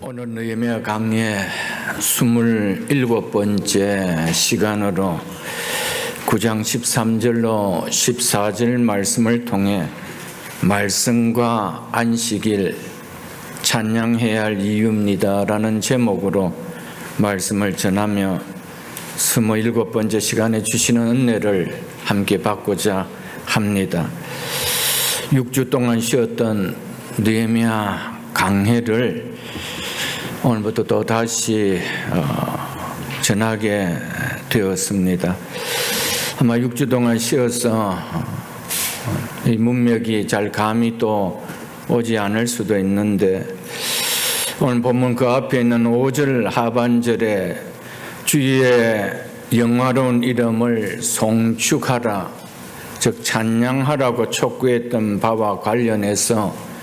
오늘 느헤미야 강의 27번째 시간으로 9장 13절로 14절 말씀을 통해 말씀과 안식일 찬양해야 할 이유입니다 라는 제목으로 말씀을 전하며 27번째 시간에 주시는 은혜를 함께 받고자 합니다. 6주 동안 쉬었던 느헤미야 강해를 오늘부터 또 다시 전하게 되었습니다. 아마 6주 동안 쉬어서 이 문맥이 잘 감이 또 오지 않을 수도 있는데, 오늘 본문 그 앞에 있는 5절 하반절에 주의 영화로운 이름을 송축하라, 즉 찬양하라고 촉구했던 바와 관련해서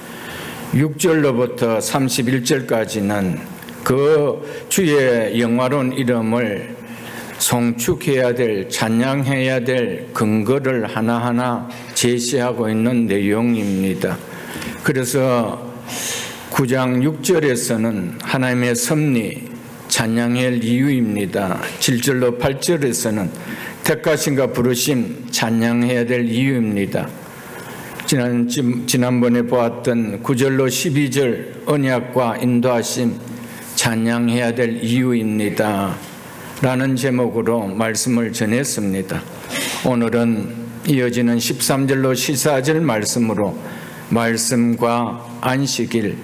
6절로부터 31절까지는 그 주의 영화로운 이름을 송축해야 될, 찬양해야 될 근거를 하나하나 제시하고 있는 내용입니다. 그래서 9장 6절에서는 하나님의 섭리, 찬양해야 할 이유입니다. 7절로 8절에서는 택하심과 부르심, 찬양해야 될 이유입니다. 지난번에 보았던 9절로 12절 언약과 인도하심, 찬양해야 될 이유입니다 라는 제목으로 말씀을 전했습니다. 오늘은 이어지는 13절로 14절 말씀으로 말씀과 안식일,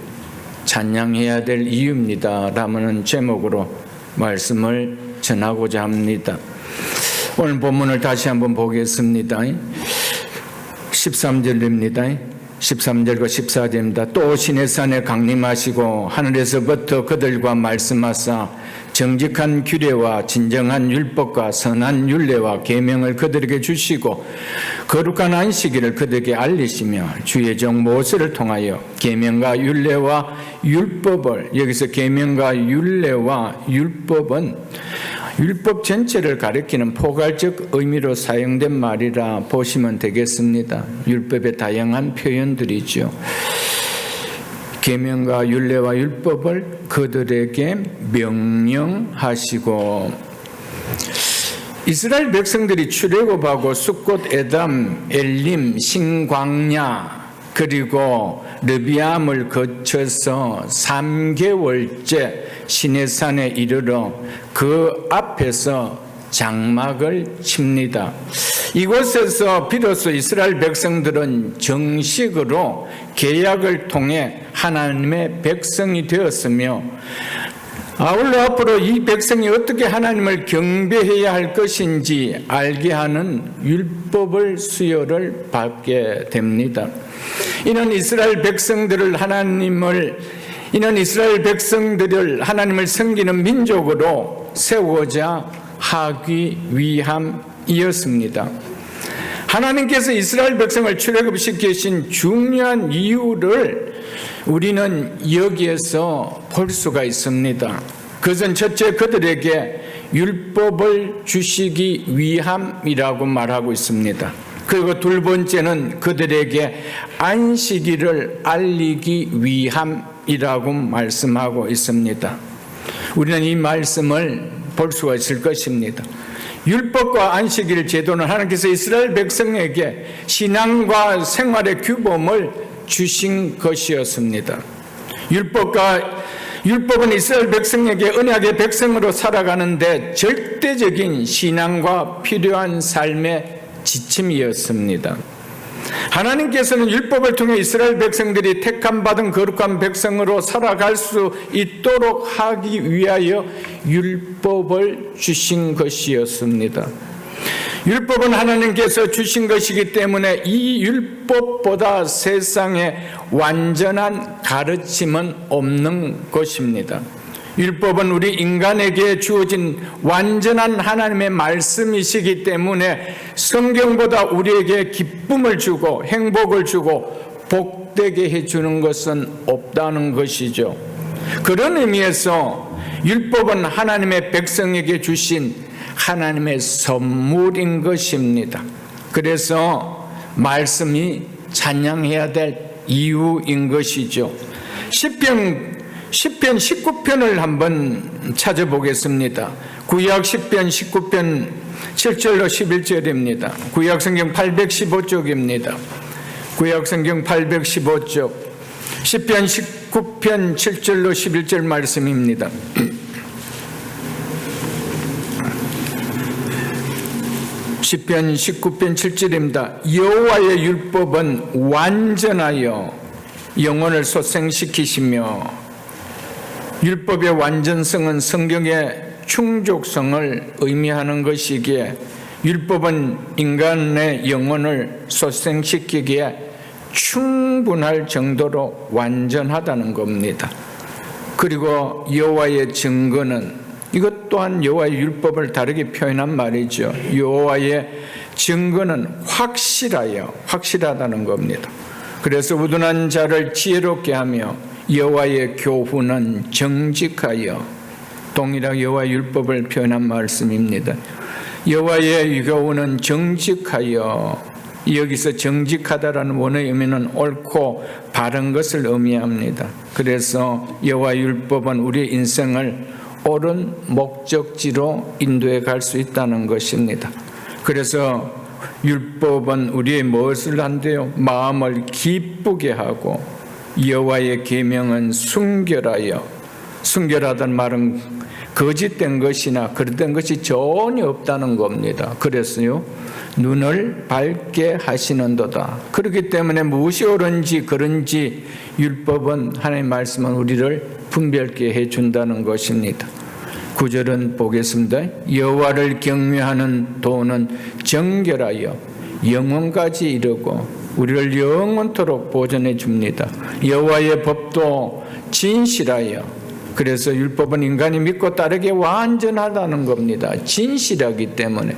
찬양해야 될 이유입니다 라는 제목으로 말씀을 전하고자 합니다. 오늘 본문을 다시 한번 보겠습니다. 13절입니다. 13절과 14절입니다. 또 시내산에 강림하시고 하늘에서부터 그들과 말씀하사 정직한 규례와 진정한 율법과 선한 율례와 계명을 그들에게 주시고 거룩한 안식일을 그들에게 알리시며 주의 종 모세를 통하여 계명과 율례와 율법을, 여기서 계명과 율례와 율법은 율법 전체를 가리키는 포괄적 의미로 사용된 말이라 보시면 되겠습니다. 율법의 다양한 표현들이죠. 계명과 율례와 율법을 그들에게 명령하시고, 이스라엘 백성들이 출애굽하고 숫꽃, 에담, 엘림, 신광야 그리고 르비암을 거쳐서 3개월째 시내산에 이르러 그 앞에서 장막을 칩니다. 이곳에서 비로소 이스라엘 백성들은 정식으로 계약을 통해 하나님의 백성이 되었으며, 아울러 앞으로 이 백성이 어떻게 하나님을 경배해야 할 것인지 알게 하는 율법을 수여를 받게 됩니다. 이는 이스라엘 백성들을 하나님을 섬기는 민족으로 세우고자 하기 위함이었습니다. 하나님께서 이스라엘 백성을 출애굽시키신 중요한 이유를 우리는 여기에서 볼 수가 있습니다. 그것은 첫째, 그들에게 율법을 주시기 위함이라고 말하고 있습니다. 그리고 두 번째는 그들에게 안식일을 알리기 위함이라고 말씀하고 있습니다. 우리는 이 말씀을 볼 수가 있을 것입니다. 율법과 안식일 제도는 하나님께서 이스라엘 백성에게 신앙과 생활의 규범을 주신 것이었습니다. 율법은 이스라엘 백성에게 언약의 백성으로 살아가는데 절대적인 신앙과 필요한 삶의 지침이었습니다. 하나님께서는 율법을 통해 이스라엘 백성들이 택함받은 거룩한 백성으로 살아갈 수 있도록 하기 위하여 율법을 주신 것이었습니다. 율법은 하나님께서 주신 것이기 때문에 이 율법보다 세상에 완전한 가르침은 없는 것입니다. 율법은 우리 인간에게 주어진 완전한 하나님의 말씀이시기 때문에 성경보다 우리에게 기쁨을 주고 행복을 주고 복되게 해주는 것은 없다는 것이죠. 그런 의미에서 율법은 하나님의 백성에게 주신 하나님의 선물인 것입니다. 그래서 말씀이 찬양해야 될 이유인 것이죠. 시편 시편 19편을 한번 찾아보겠습니다. 구약 시편 19편 7절로 11절입니다. 구약 성경 815쪽입니다. 구약 성경 815쪽 시편 19편 7절로 11절 말씀입니다. 시편 19편 7절입니다. 여호와의 율법은 완전하여 영혼을 소생시키시며, 율법의 완전성은 성경의 충족성을 의미하는 것이기에 율법은 인간의 영혼을 소생시키기에 충분할 정도로 완전하다는 겁니다. 그리고 여호와의 증거는, 이것 또한 여호와의 율법을 다르게 표현한 말이죠. 여호와의 증거는 확실하다는 겁니다. 그래서 우둔한 자를 지혜롭게 하며 여호와의 교훈은 정직하여, 동일하게 여호와의 율법을 표현한 말씀입니다. 여호와의 교훈은 정직하여, 여기서 정직하다라는 원어의 의미는 옳고 바른 것을 의미합니다. 그래서 여호와의 율법은 우리의 인생을 옳은 목적지로 인도해 갈 수 있다는 것입니다. 그래서 율법은 우리의 무엇을 한대요? 마음을 기쁘게 하고, 여호와의 계명은 순결하다는 말은 거짓된 것이나 그릇된 것이 전혀 없다는 겁니다. 그래서요, 눈을 밝게 하시는도다. 그렇기 때문에 무엇이 옳은지 그른지 율법은, 하나님의 말씀은 우리를 분별케 해준다는 것입니다. 9절은 보겠습니다. 여호와를 경외하는 도는 정결하여 영원까지 이르고 우리를 영원토록 보존해 줍니다. 여호와의 법도 진실하여, 그래서 율법은 인간이 믿고 따르기에 완전하다는 겁니다. 진실하기 때문에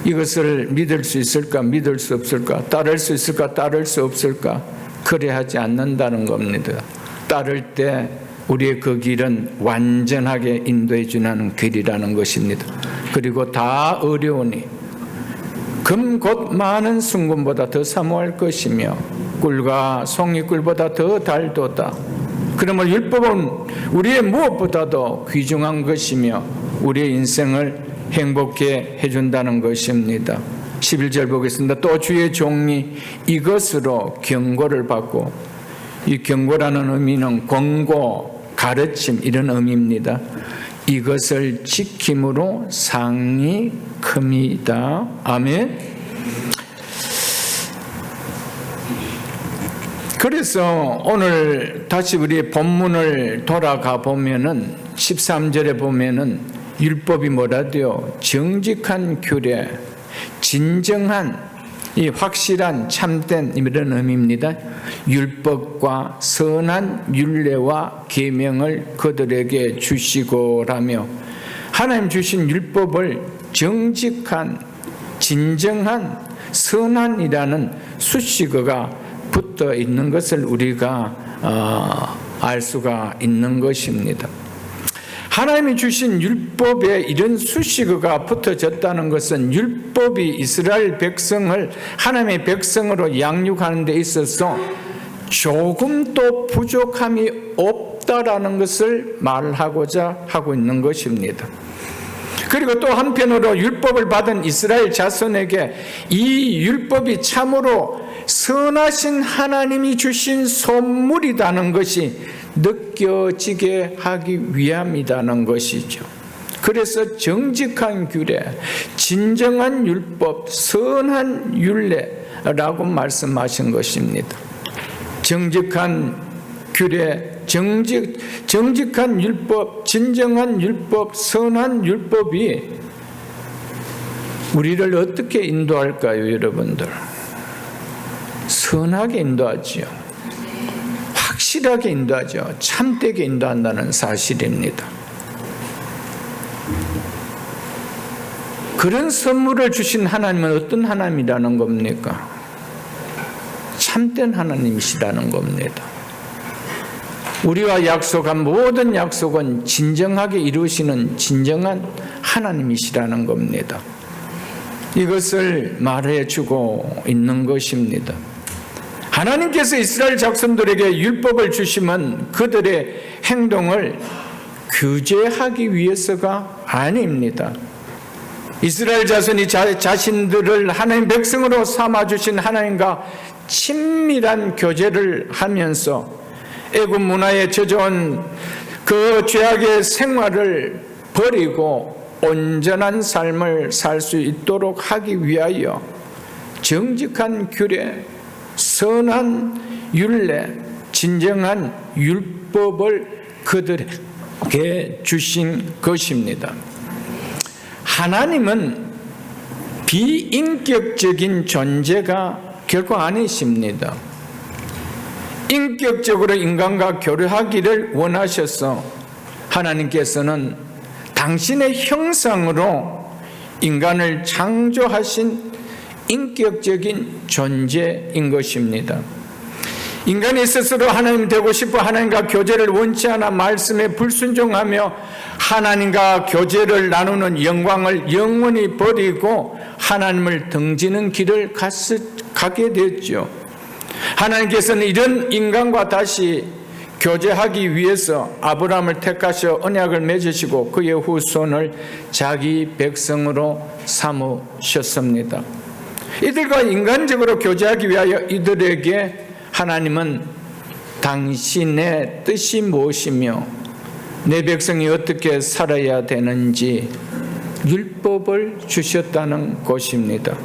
이것을 믿을 수 있을까, 믿을 수 없을까, 따를 수 있을까, 따를 수 없을까, 그래 하지 않는다는 겁니다. 따를 때 우리의 그 길은 완전하게 인도해 주는 길이라는 것입니다. 그리고 다 어려우니 금 곧 많은 순금보다 더 사모할 것이며 꿀과 송이꿀보다 더 달도다. 그러므로 율법은 우리의 무엇보다도 귀중한 것이며 우리의 인생을 행복해 해준다는 것입니다. 11절 보겠습니다. 또 주의 종이 이것으로 경고를 받고, 이 경고라는 의미는 권고, 가르침, 이런 의미입니다. 이것을 지킴으로 상이 큽니다. 아멘. 그래서 오늘 다시 우리 본문을 돌아가 보면은 13절에 보면은 율법이 뭐라도요? 정직한 규례, 진정한, 이 확실한, 참된, 이런 의미입니다. 율법과 선한 율례와 계명을 그들에게 주시고라며, 하나님 주신 율법을 정직한, 진정한, 선한이라는 수식어가 붙어 있는 것을 우리가 알 수가 있는 것입니다. 하나님이 주신 율법에 이런 수식어가 붙어졌다는 것은 율법이 이스라엘 백성을 하나님의 백성으로 양육하는 데 있어서 조금도 부족함이 없다라는 것을 말하고자 하고 있는 것입니다. 그리고 또 한편으로 율법을 받은 이스라엘 자손에게 이 율법이 참으로 선하신 하나님이 주신 선물이라는 것이 느껴지게 하기 위함이라는 것이죠. 그래서 정직한 규례, 진정한 율법, 선한 율례라고 말씀하신 것입니다. 정직한 규례, 정직한 율법, 진정한 율법, 선한 율법이 우리를 어떻게 인도할까요, 여러분들? 선하게 인도하지요. 확실하게 인도하죠. 참되게 인도한다는 사실입니다. 그런 선물을 주신 하나님은 어떤 하나님이라는 겁니까? 참된 하나님이시라는 겁니다. 우리와 약속한 모든 약속은 진정하게 이루시는 진정한 하나님이시라는 겁니다. 이것을 말해주고 있는 것입니다. 하나님께서 이스라엘 자손들에게 율법을 주심은 그들의 행동을 규제하기 위해서가 아닙니다. 이스라엘 자손이 자신들을 하나님 백성으로 삼아주신 하나님과 친밀한 교제를 하면서 애굽 문화에 젖어온 그 죄악의 생활을 버리고 온전한 삶을 살 수 있도록 하기 위하여 정직한 규례, 선한 율례, 진정한 율법을 그들에게 주신 것입니다. 하나님은 비인격적인 존재가 결코 아니십니다. 인격적으로 인간과 교류하기를 원하셔서 하나님께서는 당신의 형상으로 인간을 창조하신 인격적인 존재인 것입니다. 인간이 스스로 하나님 되고 싶어 하나님과 교제를 원치 않아 말씀에 불순종하며 하나님과 교제를 나누는 영광을 영원히 버리고 하나님을 등지는 길을 가게 됐죠. 하나님께서는 이런 인간과 다시 교제하기 위해서 아브라함을 택하셔 언약을 맺으시고 그의 후손을 자기 백성으로 삼으셨습니다. 이들과 인간적으로 교제하기 위하여 이들에게 하나님은 당신의 뜻이 무엇이며 내 백성이 어떻게 살아야 되는지 율법을 주셨다는 것입니다.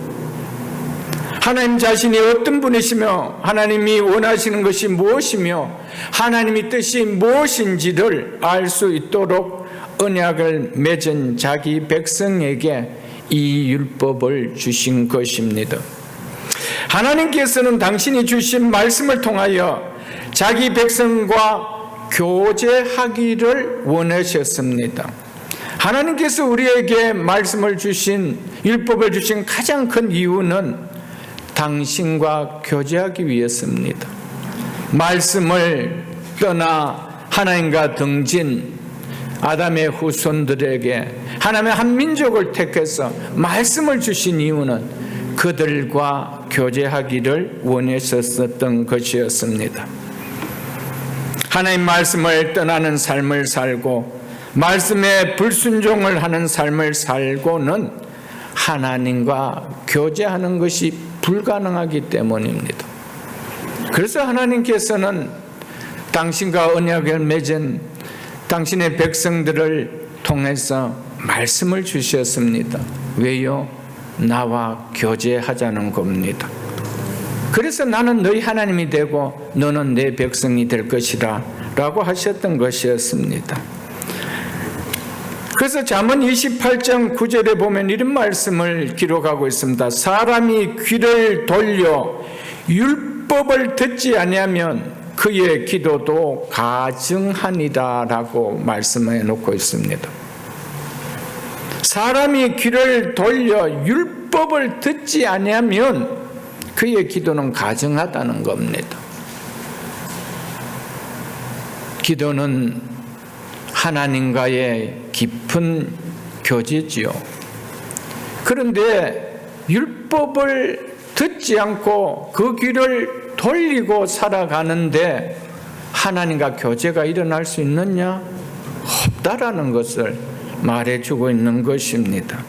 하나님 자신이 어떤 분이시며 하나님이 원하시는 것이 무엇이며 하나님의 뜻이 무엇인지를 알 수 있도록 언약을 맺은 자기 백성에게 이 율법을 주신 것입니다. 하나님께서는 당신이 주신 말씀을 통하여 자기 백성과 교제하기를 원하셨습니다. 하나님께서 우리에게 말씀을 주신 율법을 주신 가장 큰 이유는 당신과 교제하기 위해서입니다. 말씀을 떠나 하나님과 등진 아담의 후손들에게 하나님의 한 민족을 택해서 말씀을 주신 이유는 그들과 교제하기를 원하셨던 것이었습니다. 하나님 말씀을 떠나는 삶을 살고 말씀에 불순종을 하는 삶을 살고는 하나님과 교제하는 것이 불가능하기 때문입니다. 그래서 하나님께서는 당신과 언약을 맺은 당신의 백성들을 통해서 말씀을 주셨습니다. 왜요? 나와 교제하자는 겁니다. 그래서 나는 너희 하나님이 되고 너는 내 백성이 될 것이라 라고 하셨던 것이었습니다. 그래서 잠언 28장 9절에 보면 이런 말씀을 기록하고 있습니다. 사람이 귀를 돌려 율법을 듣지 아니하면 그의 기도도 가증하니라 라고 말씀해 놓고 있습니다. 사람이 귀를 돌려 율법을 듣지 아니하면 그의 기도는 가증하다는 겁니다. 기도는 하나님과의 깊은 교제지요. 그런데 율법을 듣지 않고 그 귀를 돌리고 살아가는데 하나님과 교제가 일어날 수 있느냐? 없다라는 것을 말해주고 있는 것입니다.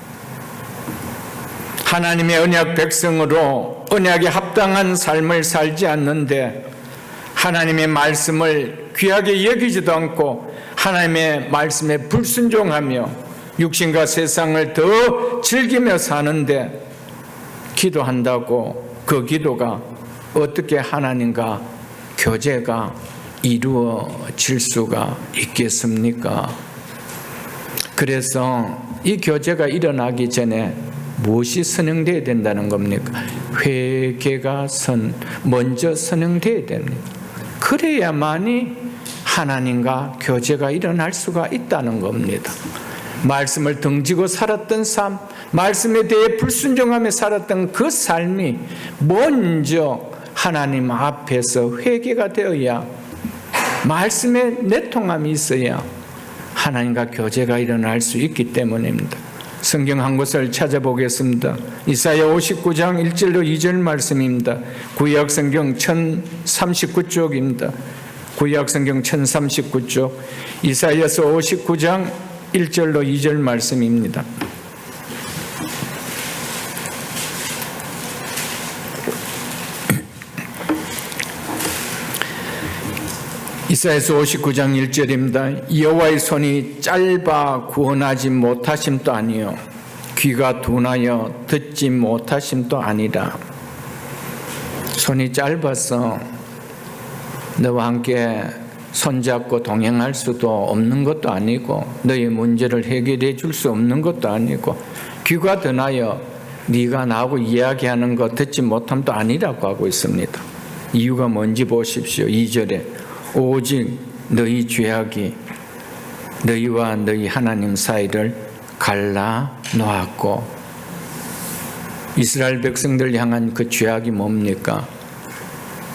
하나님의 언약 백성으로 언약에 합당한 삶을 살지 않는데 하나님의 말씀을 귀하게 여기지도 않고 하나님의 말씀에 불순종하며 육신과 세상을 더 즐기며 사는데 기도한다고 그 기도가 어떻게 하나님과 교제가 이루어질 수가 있겠습니까? 그래서 이 교제가 일어나기 전에 무엇이 선행되어야 된다는 겁니까? 회개가 먼저 선행되어야 됩니다. 그래야만이 하나님과 교제가 일어날 수가 있다는 겁니다. 말씀을 등지고 살았던 삶, 말씀에 대해 불순종하며 살았던 그 삶이 먼저 하나님 앞에서 회개가 되어야 말씀에 내통함이 있어야 하나님과 교제가 일어날 수 있기 때문입니다. 성경 한 곳을 찾아보겠습니다. 이사야 59장 1절로 2절 말씀입니다. 구약 성경 1039쪽입니다. 구약 성경 1039쪽 이사야서 59장 1절로 2절 말씀입니다. 이사야서 59장 1절입니다. 여호와의 손이 짧아 구원하지 못하심도 아니요 귀가 둔하여 듣지 못하심도 아니라. 손이 짧아서 너와 함께 손잡고 동행할 수도 없는 것도 아니고 너의 문제를 해결해 줄 수 없는 것도 아니고 귀가 둔하여 네가 나하고 이야기하는 거 듣지 못함도 아니라고 하고 있습니다. 이유가 뭔지 보십시오. 2절에 오직 너희 죄악이 너희와 너희 하나님 사이를 갈라 놓았고. 이스라엘 백성들 향한 그 죄악이 뭡니까?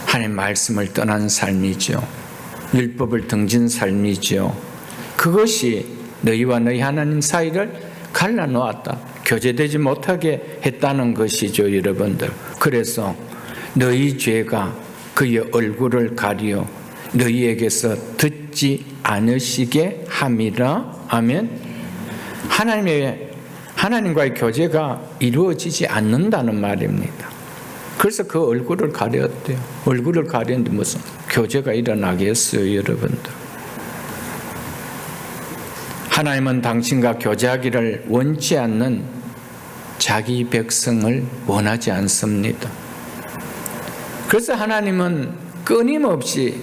하나님 말씀을 떠난 삶이죠. 율법을 등진 삶이죠. 그것이 너희와 너희 하나님 사이를 갈라 놓았다. 교제되지 못하게 했다는 것이죠, 여러분들. 그래서 너희 죄가 그의 얼굴을 가리어 너희에게서 듣지 않으시게 함이라. 아멘. 하나님과의 교제가 이루어지지 않는다는 말입니다. 그래서 그 얼굴을 가렸대요. 얼굴을 가렸는데 무슨 교제가 일어나겠어요, 여러분들. 하나님은 당신과 교제하기를 원치 않는 자기 백성을 원하지 않습니다. 그래서 하나님은 끊임없이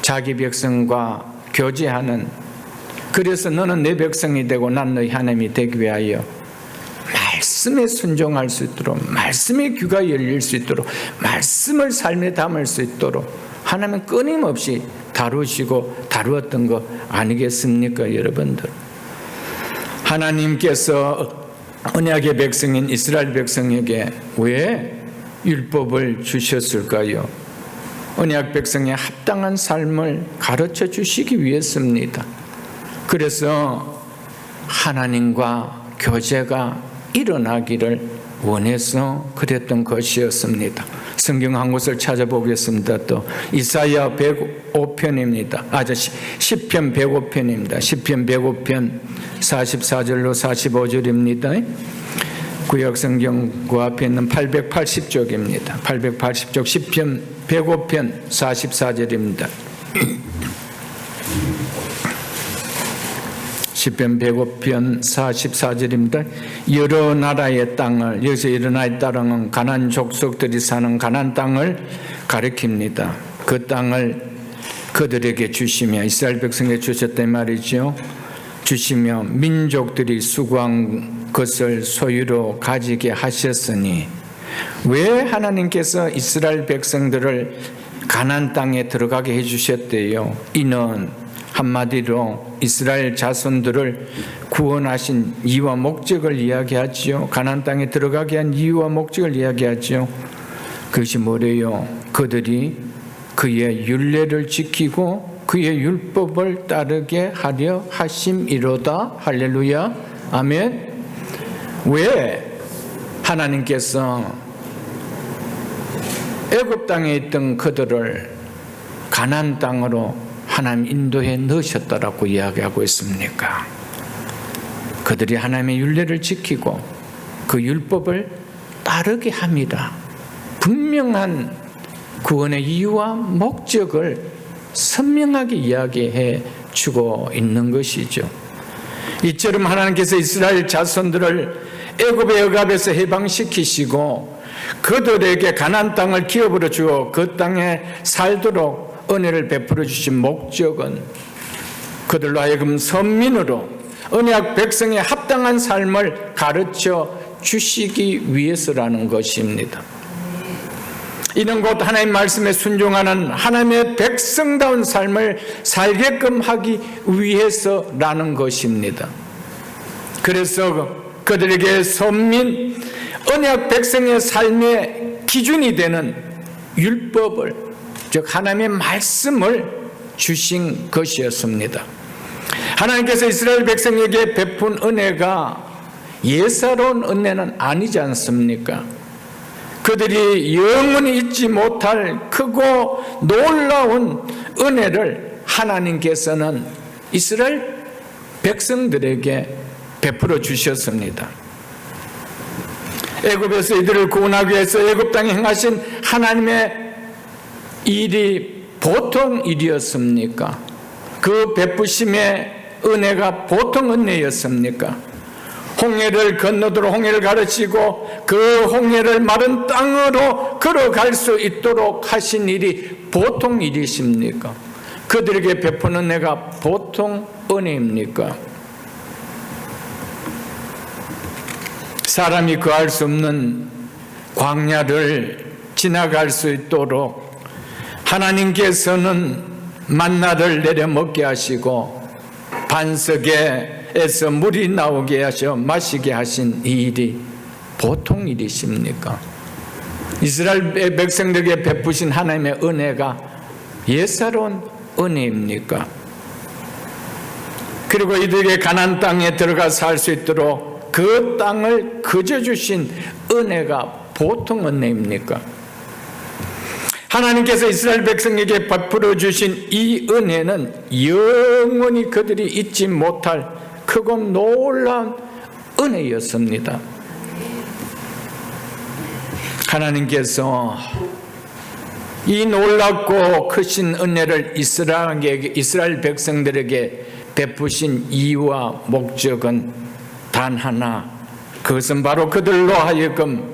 자기 백성과 교제하는, 그래서 너는 내 백성이 되고 난 너희 하나님이 되기 위하여 말씀에 순종할 수 있도록, 말씀에 귀가 열릴 수 있도록, 말씀을 삶에 담을 수 있도록 하나님은 끊임없이 다루시고 다루었던 거 아니겠습니까, 여러분들? 하나님께서 언약의 백성인 이스라엘 백성에게 왜 율법을 주셨을까요? 언약 백성의 합당한 삶을 가르쳐 주시기 위해서입니다. 그래서 하나님과 교제가 일어나기를 원해서 그랬던 것이었습니다. 성경 한 곳을 찾아보겠습니다. 또 이사야 105편입니다. 시편 105편입니다. 시편 105편 44절로 45절입니다. 구약 성경 그 앞에 있는 880쪽입니다. 880쪽 시편 105편 44절입니다. 시편 105편 44절입니다. 여러 나라의 땅을, 여기서 여러 나라의 땅은 가나안 족속들이 사는 가나안 땅을 가리킵니다. 그 땅을 그들에게 주시며, 이스라엘 백성에게 주셨단 말이죠. 주시며 민족들이 수고한 것을 소유로 가지게 하셨으니. 왜 하나님께서 이스라엘 백성들을 가나안 땅에 들어가게 해주셨대요? 이는 한마디로 이스라엘 자손들을 구원하신 이유와 목적을 이야기하지요. 가나안 땅에 들어가게 한 이유와 목적을 이야기하지요. 그것이 뭐래요? 그들이 그의 율례를 지키고 그의 율법을 따르게 하려 하심이로다. 할렐루야. 아멘. 왜 하나님께서 애굽 땅에 있던 그들을 가나안 땅으로 하나님 인도해 넣으셨다라고 이야기하고 있습니까? 그들이 하나님의 율례를 지키고 그 율법을 따르게 합니다. 분명한 구원의 이유와 목적을 선명하게 이야기해 주고 있는 것이죠. 이처럼 하나님께서 이스라엘 자손들을 애굽의 억압에서 해방시키시고 그들에게 가나안 땅을 기업으로 주어 그 땅에 살도록 은혜를 베풀어 주신 목적은 그들로 하여금 선민으로 언약 백성의 합당한 삶을 가르쳐 주시기 위해서라는 것입니다. 이는 곧 하나님 말씀에 순종하는 하나님의 백성다운 삶을 살게끔 하기 위해서라는 것입니다. 그래서 그들에게 선민, 언약 백성의 삶의 기준이 되는 율법을, 즉 하나님의 말씀을 주신 것이었습니다. 하나님께서 이스라엘 백성에게 베푼 은혜가 예사로운 은혜는 아니지 않습니까? 그들이 영원히 잊지 못할 크고 놀라운 은혜를 하나님께서는 이스라엘 백성들에게 베풀어 주셨습니다. 애굽에서 이들을 구원하기 위해서 애굽 땅에 행하신 하나님의 일이 보통 일이었습니까? 그 베푸심의 은혜가 보통 은혜였습니까? 홍해를 건너도록 홍해를 가르치고 그 홍해를 마른 땅으로 걸어갈 수 있도록 하신 일이 보통 일이십니까? 그들에게 베푸는 은혜가 보통 은혜입니까? 사람이 거할 수 없는 광야를 지나갈 수 있도록 하나님께서는 만나를 내려 먹게 하시고 반석에서 물이 나오게 하셔 마시게 하신 이 일이 보통 일이십니까? 이스라엘 백성들에게 베푸신 하나님의 은혜가 예사로운 은혜입니까? 그리고 이들에게 가나안 땅에 들어가 살 수 있도록 그 땅을 거저주신 은혜가 보통 은혜입니까? 하나님께서 이스라엘 백성에게 베풀어 주신 이 은혜는 영원히 그들이 잊지 못할 크고 놀라운 은혜였습니다. 하나님께서 이 놀랍고 크신 은혜를 이스라엘 백성들에게 베푸신 이유와 목적은 단 하나, 그것은 바로 그들로 하여금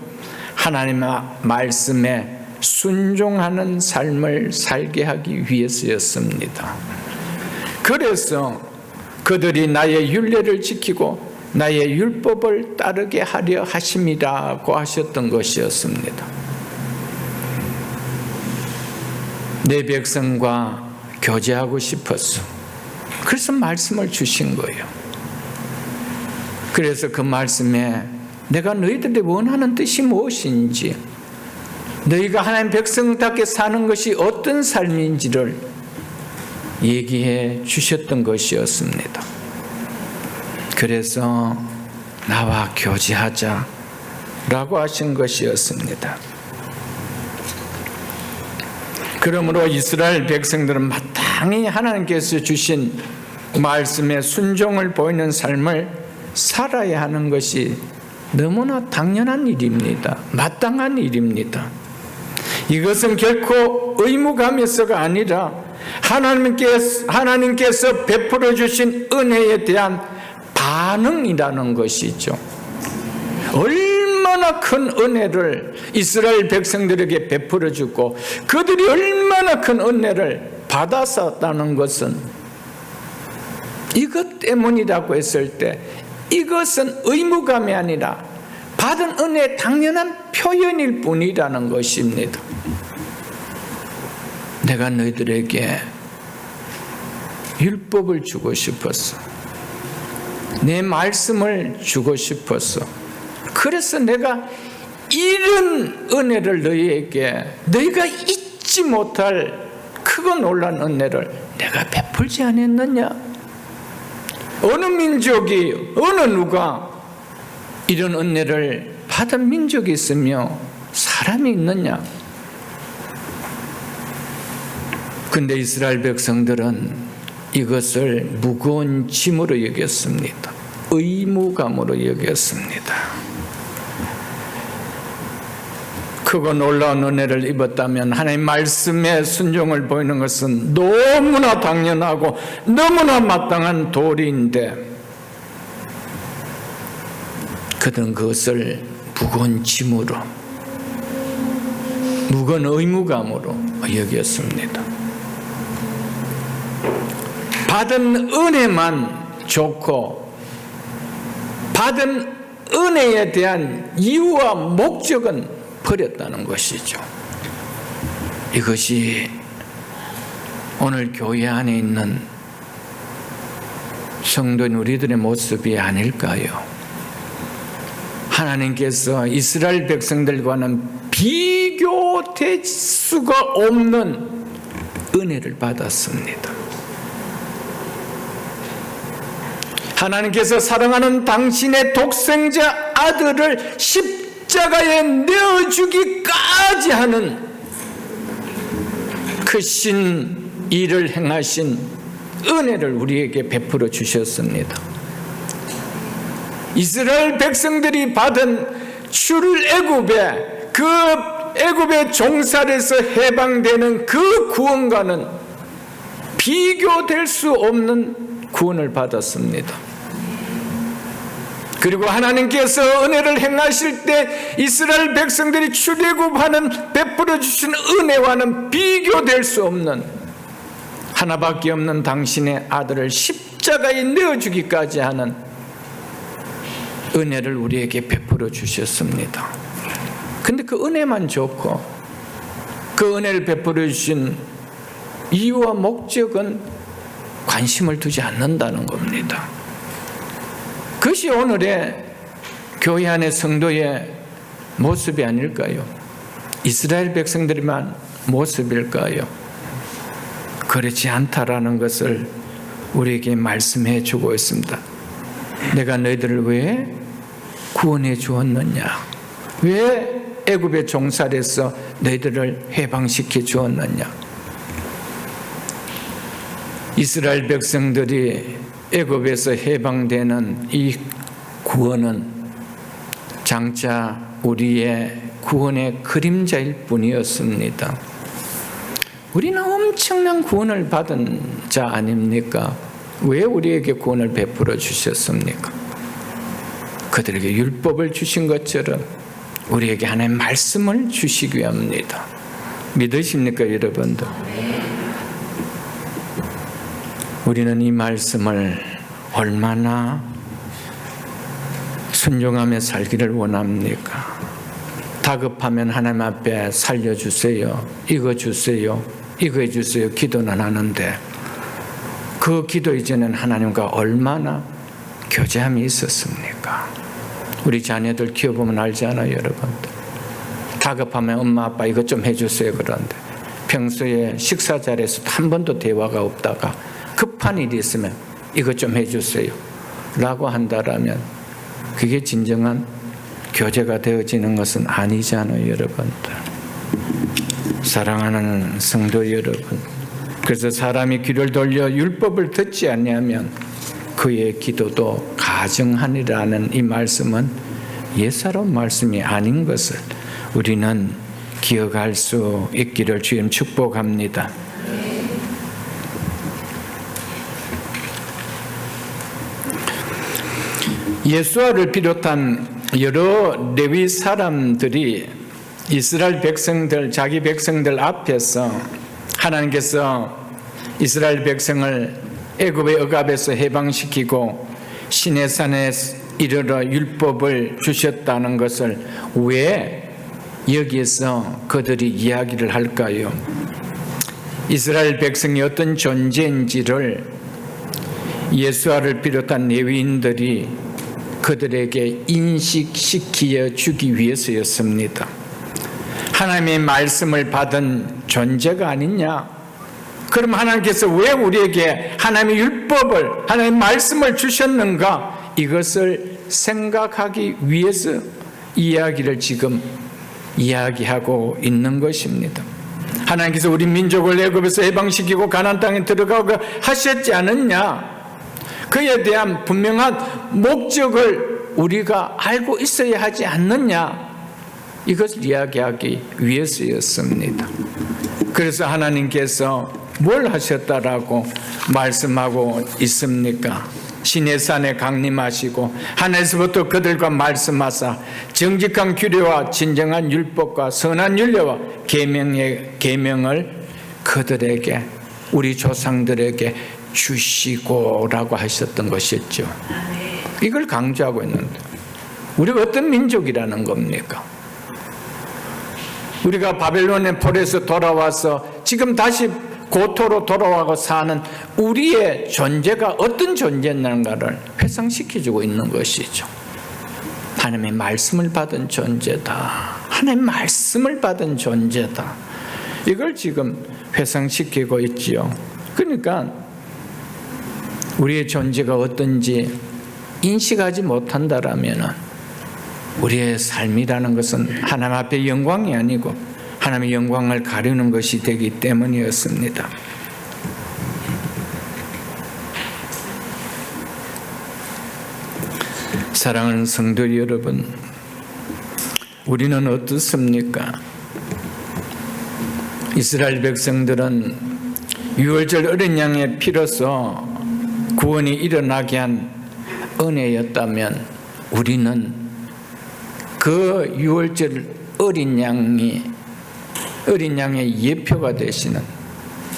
하나님의 말씀에 순종하는 삶을 살게 하기 위해서였습니다. 그래서 그들이 나의 율례를 지키고 나의 율법을 따르게 하려 하심이라고 하셨던 것이었습니다. 내 백성과 교제하고 싶었어. 그래서 말씀을 주신 거예요. 그래서 그 말씀에 내가 너희들이 원하는 뜻이 무엇인지, 너희가 하나님 백성답게 사는 것이 어떤 삶인지를 얘기해 주셨던 것이었습니다. 그래서 나와 교제하자 라고 하신 것이었습니다. 그러므로 이스라엘 백성들은 마땅히 하나님께서 주신 말씀에 순종을 보이는 삶을 살아야 하는 것이 너무나 당연한 일입니다. 마땅한 일입니다. 이것은 결코 의무감에서가 아니라 하나님께서 베풀어 주신 은혜에 대한 반응이라는 것이죠. 얼마나 큰 은혜를 이스라엘 백성들에게 베풀어 주고 그들이 얼마나 큰 은혜를 받았었다는 것은 이것 때문이라고 했을 때 이것은 의무감이 아니라 받은 은혜의 당연한 표현일 뿐이라는 것입니다. 내가 너희들에게 율법을 주고 싶었어. 내 말씀을 주고 싶었어. 그래서 내가 이런 은혜를 너희가 잊지 못할 크고 놀란 은혜를 내가 베풀지 않았느냐? 어느 민족이, 어느 누가 이런 은혜를 받은 민족이 있으며 사람이 있느냐? 근데 이스라엘 백성들은 이것을 무거운 짐으로 여겼습니다. 의무감으로 여겼습니다. 크고 놀라운 은혜를 입었다면 하나님 말씀에 순종을 보이는 것은 너무나 당연하고 너무나 마땅한 도리인데 그들은 그것을 무거운 짐으로, 무거운 의무감으로 여겼습니다. 받은 은혜만 좋고 받은 은혜에 대한 이유와 목적은 버렸다는 것이죠. 이것이 오늘 교회 안에 있는 성도인 우리들의 모습이 아닐까요? 하나님께서 이스라엘 백성들과는 비교될 수가 없는 은혜를 받았습니다. 하나님께서 사랑하는 당신의 독생자 아들을 십자가에 내어주기까지 하는 크신 일을 행하신 은혜를 우리에게 베풀어 주셨습니다. 이스라엘 백성들이 받은 출애굽의 그 애굽의 종살에서 해방되는 그 구원과는 비교될 수 없는 구원을 받았습니다. 그리고 하나님께서 은혜를 행하실 때 이스라엘 백성들이 출애굽하는 베풀어 주신 은혜와는 비교될 수 없는 하나밖에 없는 당신의 아들을 십자가에 내어주기까지 하는 은혜를 우리에게 베풀어 주셨습니다. 근데 그 은혜만 좋고 그 은혜를 베풀어 주신 이유와 목적은 관심을 두지 않는다는 겁니다. 그것이 오늘의 교회 안의 성도의 모습이 아닐까요? 이스라엘 백성들만 모습일까요? 그렇지 않다라는 것을 우리에게 말씀해 주고 있습니다. 내가 너희들을 왜 구원해 주었느냐? 왜 애굽의 종살에서 너희들을 해방시켜 주었느냐? 이스라엘 백성들이 애굽에서 해방되는 이 구원은 장차 우리의 구원의 그림자일 뿐이었습니다. 우리는 엄청난 구원을 받은 자 아닙니까? 왜 우리에게 구원을 베풀어 주셨습니까? 그들에게 율법을 주신 것처럼 우리에게 하나님의 말씀을 주시기 위함입니다. 믿으십니까, 여러분들? 우리는 이 말씀을 얼마나 순종하며 살기를 원합니까? 다급하면 하나님 앞에 살려주세요, 이거 주세요, 이거 해주세요 기도는 하는데 그 기도 이전엔 하나님과 얼마나 교제함이 있었습니까? 우리 자녀들 키워보면 알잖아요, 여러분들. 다급하면 엄마 아빠 이것 좀 해주세요 그러는데 평소에 식사 자리에서 한 번도 대화가 없다가 급한 일이 있으면 이것 좀 해주세요 라고 한다라면 그게 진정한 교제가 되어지는 것은 아니잖아요, 여러분들. 사랑하는 성도 여러분, 그래서 사람이 귀를 돌려 율법을 듣지 않냐면 그의 기도도 가증하니라는 이 말씀은 옛사람 말씀이 아닌 것을 우리는 기억할 수 있기를 주님 축복합니다. 예수아를 비롯한 여러 레위 사람들이 이스라엘 백성들, 자기 백성들 앞에서 하나님께서 이스라엘 백성을 애굽의 억압에서 해방시키고 시내산에 이르러 율법을 주셨다는 것을 왜 여기에서 그들이 이야기를 할까요? 이스라엘 백성이 어떤 존재인지를 예수아를 비롯한 레위인들이 그들에게 인식시켜 주기 위해서였습니다. 하나님의 말씀을 받은 존재가 아니냐? 그럼 하나님께서 왜 우리에게 하나님의 율법을, 하나님의 말씀을 주셨는가? 이것을 생각하기 위해서 이야기를 지금 이야기하고 있는 것입니다. 하나님께서 우리 민족을 애굽에서 해방시키고 가나안 땅에 들어가고 하셨지 않았냐? 그에 대한 분명한 목적을 우리가 알고 있어야 하지 않느냐? 이것을 이야기하기 위해서였습니다. 그래서 하나님께서 뭘 하셨다라고 말씀하고 있습니까? 시내산에 강림하시고 하늘에서부터 그들과 말씀하사 정직한 규례와 진정한 율법과 선한 윤례와 계명을 그들에게, 우리 조상들에게 주시고라고 하셨던 것이었죠. 이걸 강조하고 있는데 우리가 어떤 민족이라는 겁니까? 우리가 바벨론의 폴에서 돌아와서 지금 다시 고토로 돌아와서 사는 우리의 존재가 어떤 존재인가를 회상시켜주고 있는 것이죠. 하나님의 말씀을 받은 존재다. 하나님의 말씀을 받은 존재다. 이걸 지금 회상시키고 있지요. 그러니까 우리의 존재가 어떤지 인식하지 못한다라면 우리의 삶이라는 것은 하나님 앞에 영광이 아니고 하나님의 영광을 가리는 것이 되기 때문이었습니다. 사랑하는 성도 여러분, 우리는 어떻습니까? 이스라엘 백성들은 유월절 어린 양의 피로서 구원이 일어나게 한 은혜였다면 우리는 그 유월절 어린 양의 예표가 되시는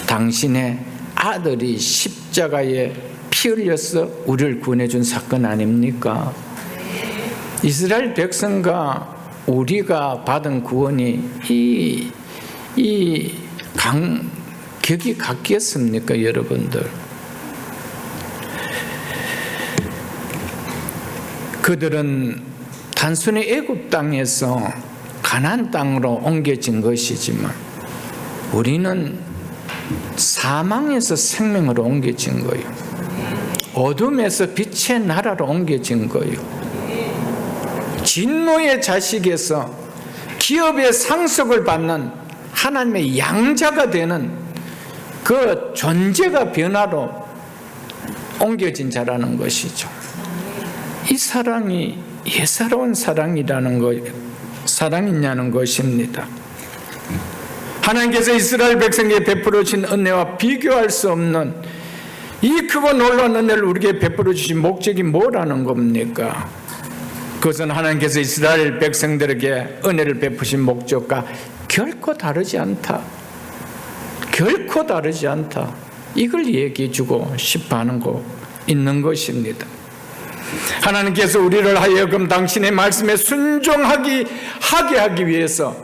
당신의 아들이 십자가에 피 흘려서 우리를 구원해 준 사건 아닙니까? 이스라엘 백성과 우리가 받은 구원이 격이 같겠습니까, 여러분들? 그들은 단순히 애굽 땅에서 가나안 땅으로 옮겨진 것이지만 우리는 사망에서 생명으로 옮겨진 거예요. 어둠에서 빛의 나라로 옮겨진 거예요. 진노의 자식에서 기업의 상속을 받는 하나님의 양자가 되는 그 존재가 변화로 옮겨진 자라는 것이죠. 이 사랑이 예사로운 사랑이냐는 것입니다. 하나님께서 이스라엘 백성에게 베풀어 주신 은혜와 비교할 수 없는 이 크고 놀라운 은혜를 우리에게 베풀어 주신 목적이 뭐라는 겁니까? 그것은 하나님께서 이스라엘 백성들에게 은혜를 베푸신 목적과 결코 다르지 않다. 결코 다르지 않다. 이걸 얘기해 주고 싶어 하는 거 있는 것입니다. 하나님께서 우리를 하여금 당신의 말씀에 순종하게 하기 위해서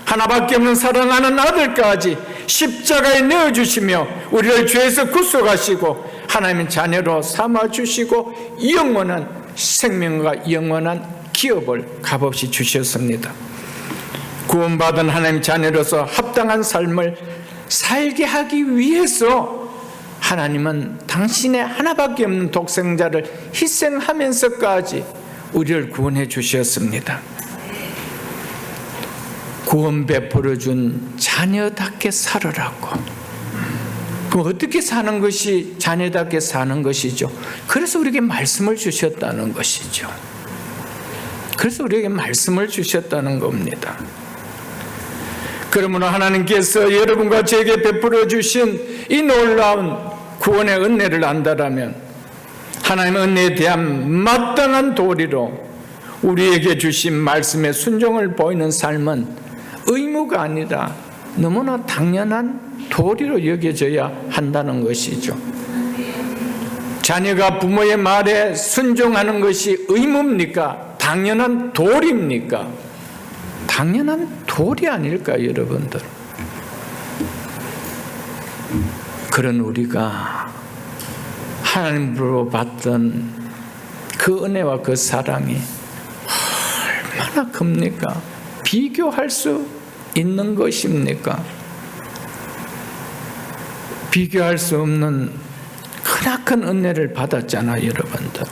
하나밖에 없는 사랑하는 아들까지 십자가에 내어주시며 우리를 죄에서 구속하시고 하나님의 자녀로 삼아주시고 영원한 생명과 영원한 기업을 값없이 주셨습니다. 구원받은 하나님 자녀로서 합당한 삶을 살게 하기 위해서 하나님은 당신의 하나밖에 없는 독생자를 희생하면서까지 우리를 구원해 주셨습니다. 구원 베풀어 준 자녀답게 살으라고. 그럼 어떻게 사는 것이 자녀답게 사는 것이죠? 그래서 우리에게 말씀을 주셨다는 것이죠. 그래서 우리에게 말씀을 주셨다는 겁니다. 그러므로 하나님께서 여러분과 저에게 베풀어 주신 이 놀라운 구원의 은혜를 안다라면 하나님의 은혜에 대한 마땅한 도리로 우리에게 주신 말씀의 순종을 보이는 삶은 의무가 아니라 너무나 당연한 도리로 여겨져야 한다는 것이죠. 자녀가 부모의 말에 순종하는 것이 의무입니까? 당연한 도리입니까? 당연한 도리 아닐까, 여러분들? 그런 우리가 하나님으로 받던 그 은혜와 그 사랑이 얼마나 큽니까? 비교할 수 있는 것입니까? 비교할 수 없는 크나큰 은혜를 받았잖아요, 여러분들.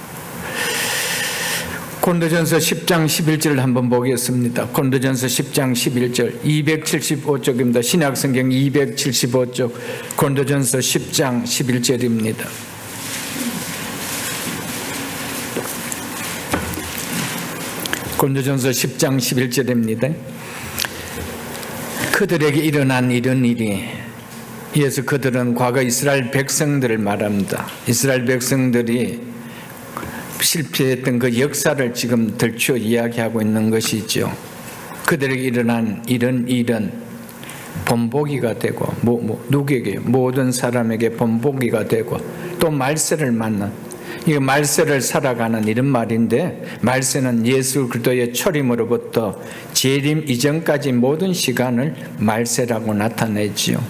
고린도전서 10장 11절을 한번 보겠습니다. 고린도전서 10장 11절 275쪽입니다. 신약성경 275쪽 고린도전서 10장 11절입니다. 고린도전서 10장 11절입니다. 그들에게 일어난 이런 일이, 이어서 그들은 과거 이스라엘 백성들을 말합니다. 이스라엘 백성들이 실패했던 그 역사를 지금 들추어 이야기하고 있는 것이죠. 그들에게 일어난 이런 일은 본보기가 되고 누구에게? 모든 사람에게 본보기가 되고 또 말세를 맞는, 이 말세를 살아가는 이런 말인데, 말세는 예수 그리스도의 초림으로부터 재림 이전까지 모든 시간을 말세라고 나타내지요.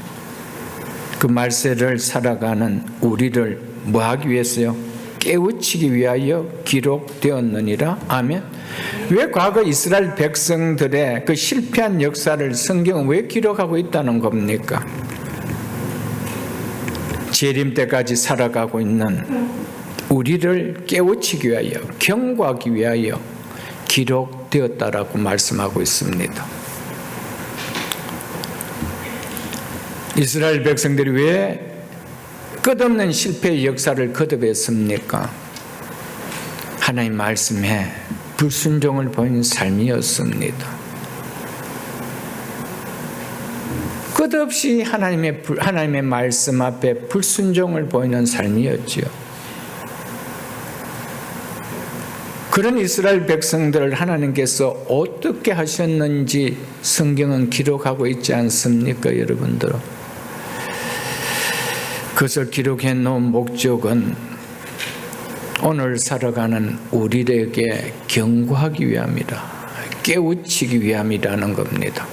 그 말세를 살아가는 우리를 뭐 하기 위해서요? 깨우치기 위하여 기록되었느니라. 아멘. 왜 과거 이스라엘 백성들의 그 실패한 역사를 성경은 왜 기록하고 있다는 겁니까? 재림 때까지 살아가고 있는 우리를 깨우치기 위하여, 경고하기 위하여 기록되었다라고 말씀하고 있습니다. 이스라엘 백성들이 왜 끝없는 실패의 역사를 거듭했습니까? 하나님 말씀에 불순종을 보이는 삶이었습니다. 끝없이 하나님의 말씀 앞에 불순종을 보이는 삶이었지요. 그런 이스라엘 백성들을 하나님께서 어떻게 하셨는지 성경은 기록하고 있지 않습니까, 여러분들? 그것을 기록해 놓은 목적은 오늘 살아가는 우리에게 경고하기 위함이다, 깨우치기 위함이라는 겁니다.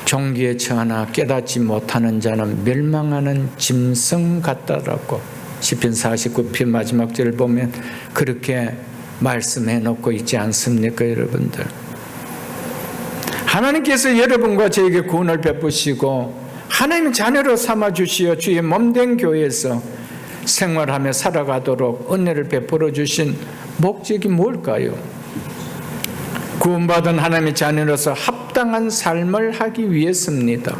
종기에 처하나 깨닫지 못하는 자는 멸망하는 짐승 같다라고 시편 49편 마지막 절을 보면 그렇게 말씀해 놓고 있지 않습니까, 여러분들? 하나님께서 여러분과 저에게 구원을 베푸시고 하나님의 자녀로 삼아주시어 주의 몸된 교회에서 생활하며 살아가도록 은혜를 베풀어 주신 목적이 뭘까요? 구원받은 하나님의 자녀로서 합당한 삶을 하기 위해서입니다.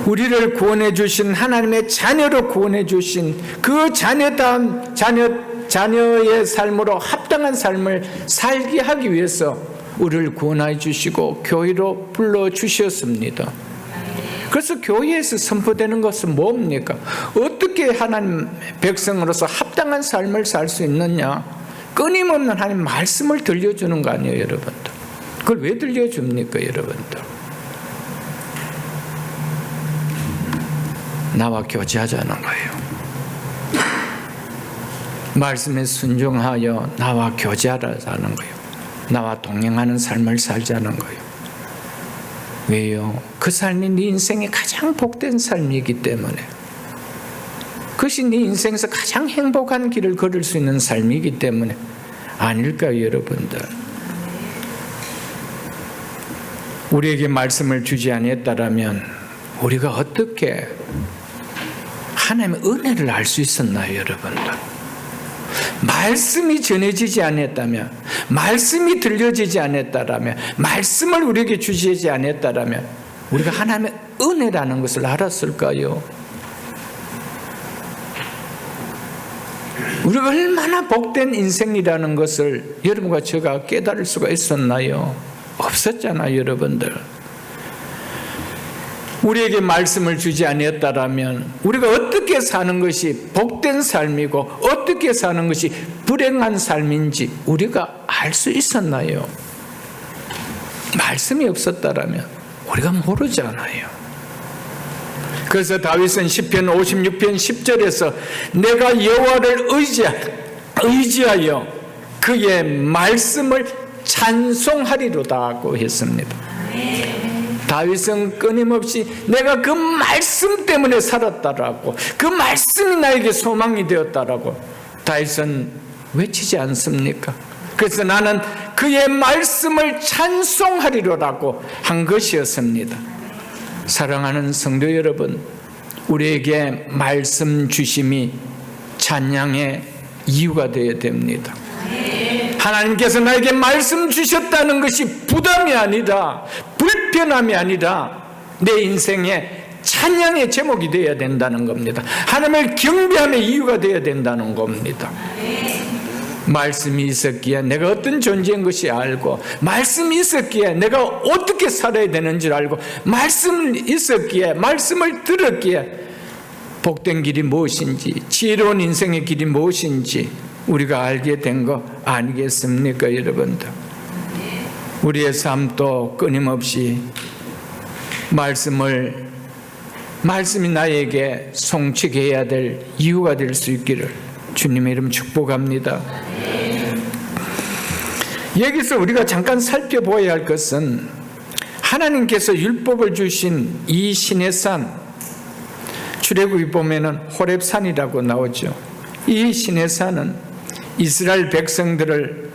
우리를 구원해 주신 하나님의 자녀로 구원해 주신 그 자녀의 삶으로 합당한 삶을 살게 하기 위해서 우리를 구원해 주시고 교회로 불러 주셨습니다. 그래서 교회에서 선포되는 것은 뭡니까? 어떻게 하나님 백성으로서 합당한 삶을 살 수 있느냐? 끊임없는 하나님 말씀을 들려주는 거 아니에요, 여러분들? 그걸 왜 들려줍니까, 여러분들? 나와 교제하자는 거예요. 말씀에 순종하여 나와 교제하자는 거예요. 나와 동행하는 삶을 살자는 거예요. 왜요? 그 삶이 네 인생의 가장 복된 삶이기 때문에, 그것이 네 인생에서 가장 행복한 길을 걸을 수 있는 삶이기 때문에 아닐까요, 여러분들? 우리에게 말씀을 주지 아니했다라면 우리가 어떻게 하나님의 은혜를 알 수 있었나요, 여러분들? 말씀이 전해지지 않았다면, 말씀이 들려지지 않았다라면, 말씀을 우리에게 주시지 않았다라면 우리가 하나님의 은혜라는 것을 알았을까요? 우리가 얼마나 복된 인생이라는 것을 여러분과 제가 깨달을 수가 있었나요? 없었잖아요, 여러분들. 우리에게 말씀을 주지 아니었다라면 우리가 어떻게 사는 것이 복된 삶이고 어떻게 사는 것이 불행한 삶인지 우리가 알 수 있었나요? 말씀이 없었다라면 우리가 모르잖아요. 그래서 다윗은 시편 56편 10절에서 내가 여호와를 의지하여 그의 말씀을 찬송하리로다고 했습니다. 다윗은 끊임없이 내가 그 말씀 때문에 살았다라고, 그 말씀이 나에게 소망이 되었다라고 다윗은 외치지 않습니까? 그래서 나는 그의 말씀을 찬송하리로라고 한 것이었습니다. 사랑하는 성도 여러분, 우리에게 말씀 주심이 찬양의 이유가 되어야 됩니다. 하나님께서 나에게 말씀 주셨다는 것이 부담이 아니라, 불편함이 아니라 내 인생의 찬양의 제목이 되어야 된다는 겁니다. 하나님을 경배함의 이유가 되어야 된다는 겁니다. 말씀이 있었기에 내가 어떤 존재인 것이 알고, 말씀이 있었기에 내가 어떻게 살아야 되는지 알고, 말씀이 있었기에, 말씀을 들었기에 복된 길이 무엇인지, 지혜로운 인생의 길이 무엇인지 우리가 알게 된 거 아니겠습니까, 여러분들? 우리의 삶도 끊임없이 말씀이 나에게 송축해야 될 이유가 될 수 있기를 주님의 이름 축복합니다. 여기서 우리가 잠깐 살펴보아야 할 것은 하나님께서 율법을 주신 이 시내산, 출애굽에 보면은 호렙산이라고 나오죠. 이 시내산은 이스라엘 백성들을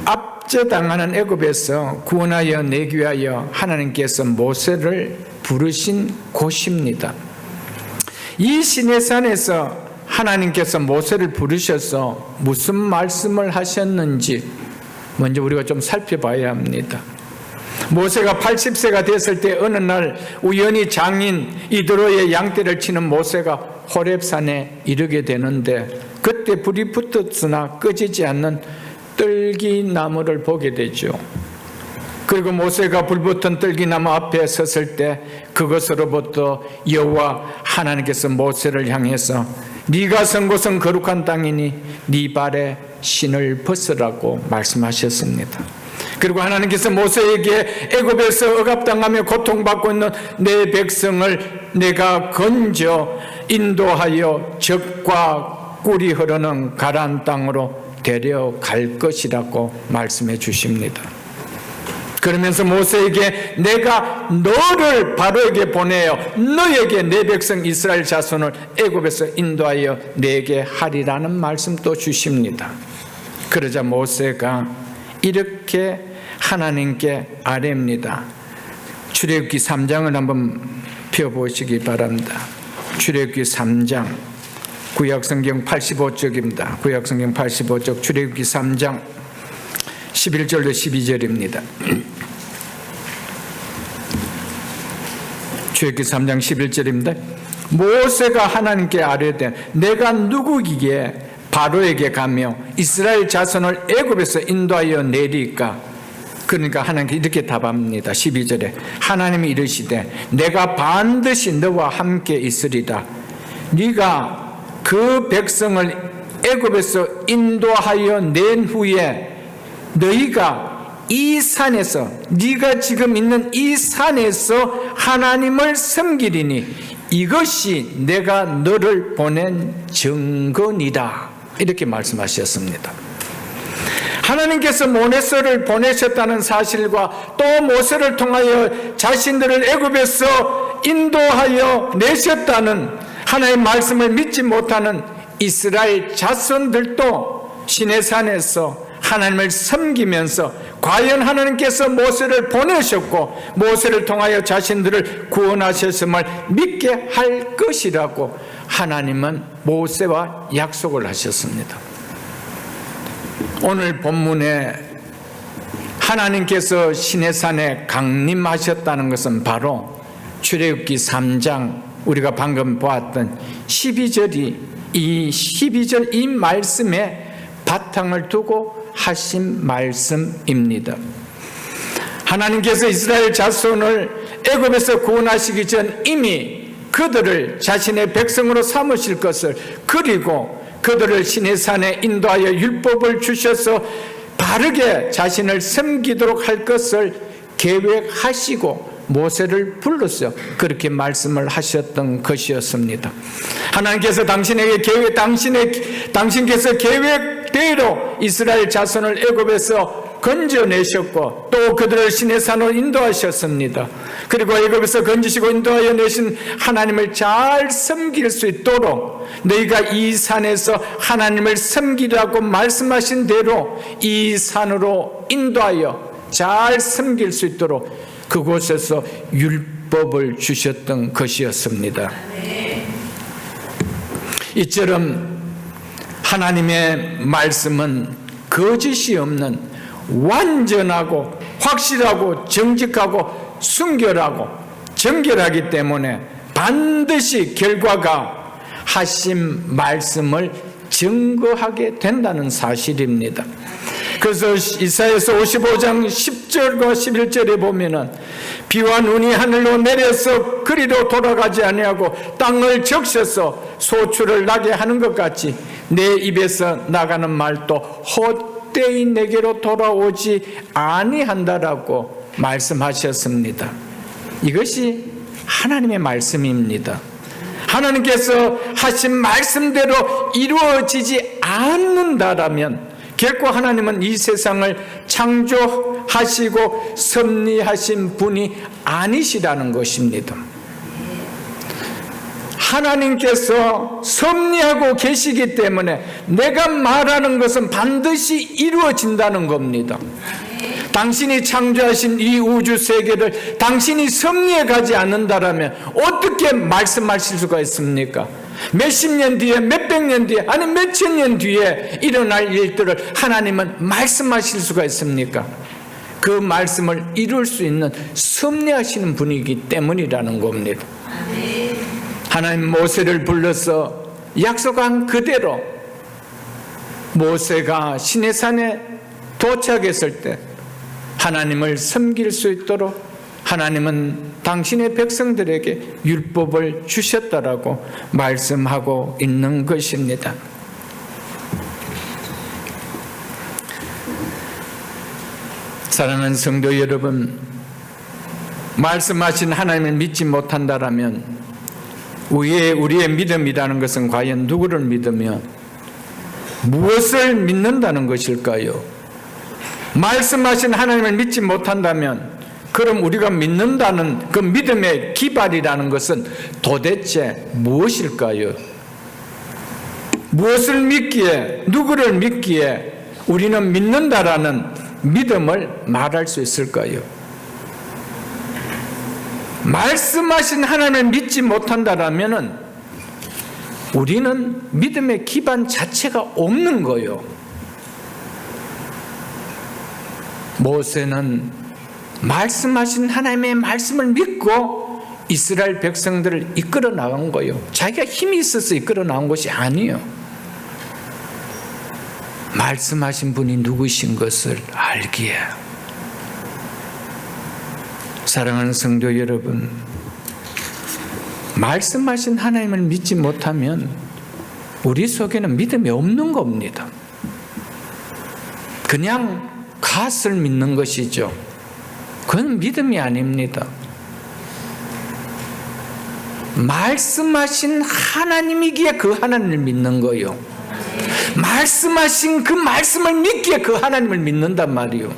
압제당하는 애굽에서 구원하여 내기 위하여 하나님께서 모세를 부르신 곳입니다. 이 시내산에서 하나님께서 모세를 부르셔서 무슨 말씀을 하셨는지 먼저 우리가 좀 살펴봐야 합니다. 모세가 80세가 됐을 때 어느 날 우연히 장인 이드로의 양떼를 치는 모세가 호렙산에 이르게 되는데, 그때 불이 붙었으나 꺼지지 않는 떨기나무를 보게 되죠. 그리고 모세가 불붙은 떨기나무 앞에 섰을 때 그것으로부터 여호와 하나님께서 모세를 향해서 네가 선 곳은 거룩한 땅이니 네 발에 신을 벗으라고 말씀하셨습니다. 그리고 하나님께서 모세에게 애굽에서 억압당하며 고통받고 있는 내 백성을 내가 건져 인도하여 젖과 꿀이 흐르는 가나안 땅으로 데려갈 것이라고 말씀해 주십니다. 그러면서 모세에게 내가 너를 바로에게 보내어 너에게 내 백성 이스라엘 자손을 애굽에서 인도하여 내게 하리라는 말씀도 주십니다. 그러자 모세가 이렇게 하나님께 아뢰입니다. 출애굽기 3장을 한번 펴보시기 바랍니다. 출애굽기 3장, 구약성경 85쪽입니다. 구약성경 85쪽 출애굽기 3장 11절로 12절입니다. 출애굽기 3장 11절입니다. 모세가 하나님께 아뢰되 내가 누구기에 바로에게 가며 이스라엘 자손을 애굽에서 인도하여 내리까? 그러니까 하나님께 이렇게 답합니다. 12절에 하나님이 이르시되 내가 반드시 너와 함께 있으리라. 네가 그 백성을 애굽에서 인도하여 낸 후에 너희가 이 산에서, 네가 지금 있는 이 산에서 하나님을 섬기리니 이것이 내가 너를 보낸 증거니라. 이렇게 말씀하셨습니다. 하나님께서 모세를 보내셨다는 사실과 또 모세를 통하여 자신들을 애굽에서 인도하여 내셨다는 하나님의 말씀을 믿지 못하는 이스라엘 자손들도 시내산에서 하나님을 섬기면서 과연 하나님께서 모세를 보내셨고 모세를 통하여 자신들을 구원하셨음을 믿게 할 것이라고 하나님은 모세와 약속을 하셨습니다. 오늘 본문에 하나님께서 시내산에 강림하셨다는 것은 바로 출애굽기 3장 우리가 방금 보았던 12절이 이 12절 이 말씀에 바탕을 두고 하신 말씀입니다. 하나님께서 이스라엘 자손을 애굽에서 구원하시기 전 이미 그들을 자신의 백성으로 삼으실 것을, 그리고 그들을 시내산에 인도하여 율법을 주셔서 바르게 자신을 섬기도록 할 것을 계획하시고 모세를 불러서 그렇게 말씀을 하셨던 것이었습니다. 하나님께서 당신께서 계획대로 이스라엘 자손을 애굽에서 건져내셨고 또 그들을 시내산으로 인도하셨습니다. 그리고 애굽에서 건지시고 인도하여 내신 하나님을 잘 섬길 수 있도록 너희가 이 산에서 하나님을 섬기라고 말씀하신 대로 이 산으로 인도하여 잘 섬길 수 있도록 그곳에서 율법을 주셨던 것이었습니다. 이처럼 하나님의 말씀은 거짓이 없는 완전하고 확실하고 정직하고 순결하고 정결하기 때문에 반드시 결과가 하신 말씀을 증거하게 된다는 사실입니다. 그래서 이사야서 55장 10절과 11절에 보면은 비와 눈이 하늘로 내려서 그리로 돌아가지 아니하고 땅을 적셔서 소출을 나게 하는 것 같이 내 입에서 나가는 말도 헛되이 내게로 돌아오지 아니한다라고 말씀하셨습니다. 이것이 하나님의 말씀입니다. 하나님께서 하신 말씀대로 이루어지지 않는다라면 결코 하나님은 이 세상을 창조하시고 섭리하신 분이 아니시라는 것입니다. 하나님께서 섭리하고 계시기 때문에 내가 말하는 것은 반드시 이루어진다는 겁니다. 당신이 창조하신 이 우주 세계를 당신이 섭리해 가지 않는다라면 어떻게 말씀하실 수가 있습니까? 몇십 년 뒤에, 몇백 년 뒤에, 아니 몇천 년 뒤에 일어날 일들을 하나님은 말씀하실 수가 있습니까? 그 말씀을 이룰 수 있는 섭리하시는 분이기 때문이라는 겁니다. 하나님 모세를 불러서 약속한 그대로 모세가 시내산에 도착했을 때 하나님을 섬길 수 있도록 하나님은 당신의 백성들에게 율법을 주셨다라고 말씀하고 있는 것입니다. 사랑하는 성도 여러분, 말씀하신 하나님을 믿지 못한다라면 우리의 믿음이라는 것은 과연 누구를 믿으며 무엇을 믿는다는 것일까요? 말씀하신 하나님을 믿지 못한다면 그럼 우리가 믿는다는 그 믿음의 기반이라는 것은 도대체 무엇일까요? 무엇을 믿기에, 누구를 믿기에 우리는 믿는다라는 믿음을 말할 수 있을까요? 말씀하신 하나님을 믿지 못한다라면은 우리는 믿음의 기반 자체가 없는 거예요. 모세는 말씀하신 하나님의 말씀을 믿고 이스라엘 백성들을 이끌어 나간 거예요. 자기가 힘이 있어서 이끌어 나온 것이 아니에요. 말씀하신 분이 누구신 것을 알기에. 사랑하는 성도 여러분, 말씀하신 하나님을 믿지 못하면 우리 속에는 믿음이 없는 겁니다. 그냥 갓을 믿는 것이죠. 그건 믿음이 아닙니다. 말씀하신 하나님이기에 그 하나님을 믿는 거예요. 말씀하신 그 말씀을 믿기에 그 하나님을 믿는단 말이에요.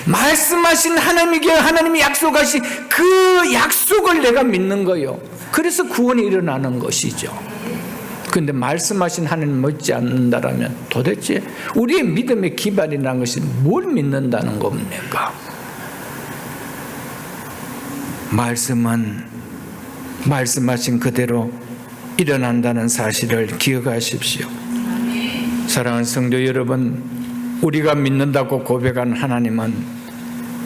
말씀하신 하나님이기에 하나님이 약속하신 그 약속을 내가 믿는 거예요. 그래서 구원이 일어나는 것이죠. 그런데 말씀하신 하나님을 믿지 않는다라면 도대체 우리의 믿음의 기반이라는 것이 뭘 믿는다는 겁니까? 말씀은 말씀하신 그대로 일어난다는 사실을 기억하십시오. 사랑하는 성도 여러분, 우리가 믿는다고 고백한 하나님은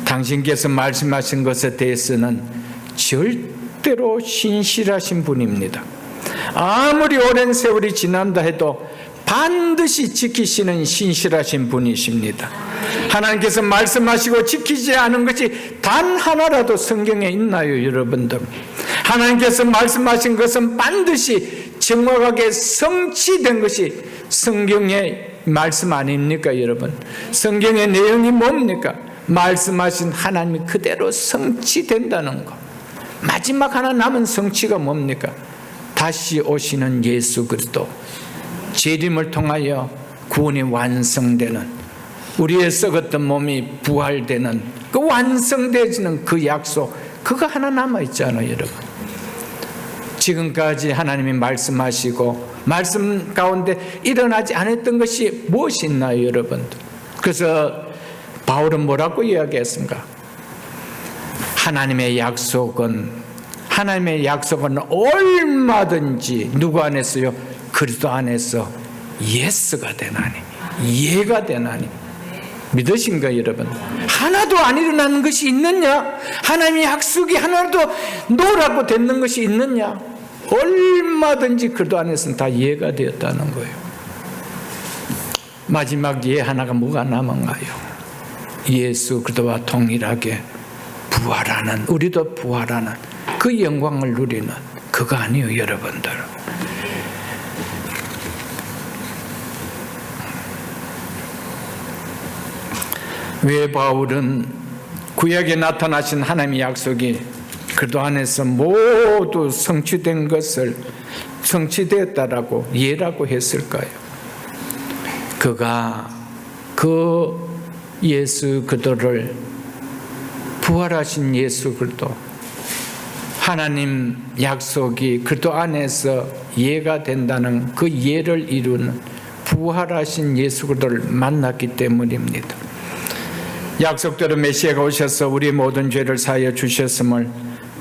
당신께서 말씀하신 것에 대해서는 절대로 신실하신 분입니다. 아무리 오랜 세월이 지난다 해도 반드시 지키시는 신실하신 분이십니다. 하나님께서 말씀하시고 지키지 않은 것이 단 하나라도 성경에 있나요, 여러분들? 하나님께서 말씀하신 것은 반드시 정확하게 성취된 것이 성경의 말씀 아닙니까, 여러분? 성경의 내용이 뭡니까? 말씀하신 하나님이 그대로 성취된다는 것. 마지막 하나 남은 성취가 뭡니까? 다시 오시는 예수 그리스도, 재림을 통하여 구원이 완성되는, 우리의 썩었던 몸이 부활되는 그 완성되어지는 그 약속, 그거 하나 남아있잖아요, 여러분. 지금까지 하나님이 말씀하시고 말씀 가운데 일어나지 않았던 것이 무엇이 있나요, 여러분? 그래서 바울은 뭐라고 이야기했습니까? 하나님의 약속은 얼마든지 누구 안에서요? 그리스도 안에서 예스가 되나니, 예가 되나니. 믿으신가요, 여러분? 하나도 안 일어나는 것이 있느냐? 하나님의 약속이 하나도 노라고 되는 것이 있느냐? 얼마든지 그리스도 안에서는 다 예가 되었다는 거예요. 마지막 예 하나가 뭐가 남은가요? 예수 그리스도와 동일하게 부활하는, 우리도 부활하는 그 영광을 누리는 그거 아니에요, 여러분들. 왜 바울은 구약에 나타나신 하나님의 약속이 그리스도 안에서 모두 성취된 것을 성취되었다라고 예라고 했을까요? 그가 그 예수 그리스도를, 부활하신 예수 그리스도, 하나님 약속이 그리스도 안에서 예가 된다는 그 예를 이루는 부활하신 예수 그리스도를 만났기 때문입니다. 약속대로 메시아가 오셔서 우리 모든 죄를 사하여 주셨음을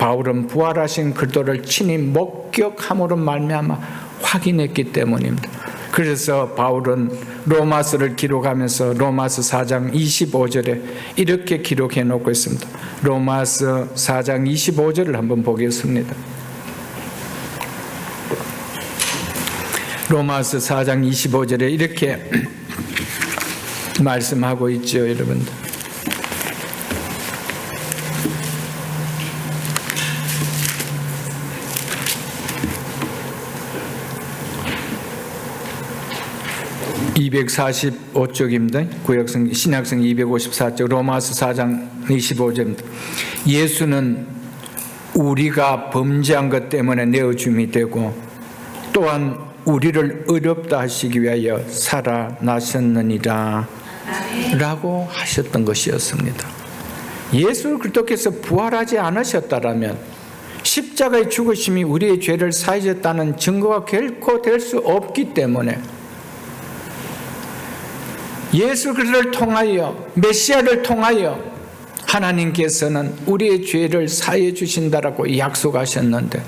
바울은 부활하신 그리스도를 친히 목격함으로 말미암아 확인했기 때문입니다. 그래서 바울은 로마서를 기록하면서 로마서 4장 25절에 이렇게 기록해 놓고 있습니다. 로마서 4장 25절을 한번 보겠습니다. 로마서 4장 25절에 이렇게 말씀하고 있죠, 여러분들. (245쪽입니다) 구약성 신약성 254쪽 로마서 4장 25절입니다. 예수는 우리가 범죄한 것 때문에 내어줌이 되고 또한 우리를 의롭다 하시기 위하여 살아나셨느니라 라고 하셨던 것이었습니다. 예수 그리스도께서 부활하지 않으셨다라면 십자가의 죽으심이 우리의 죄를 사하셨다는 증거가 결코 될 수 없기 때문에 예수 그리스도를 통하여 메시아를 통하여 하나님께서는 우리의 죄를 사해 주신다라고 약속하셨는데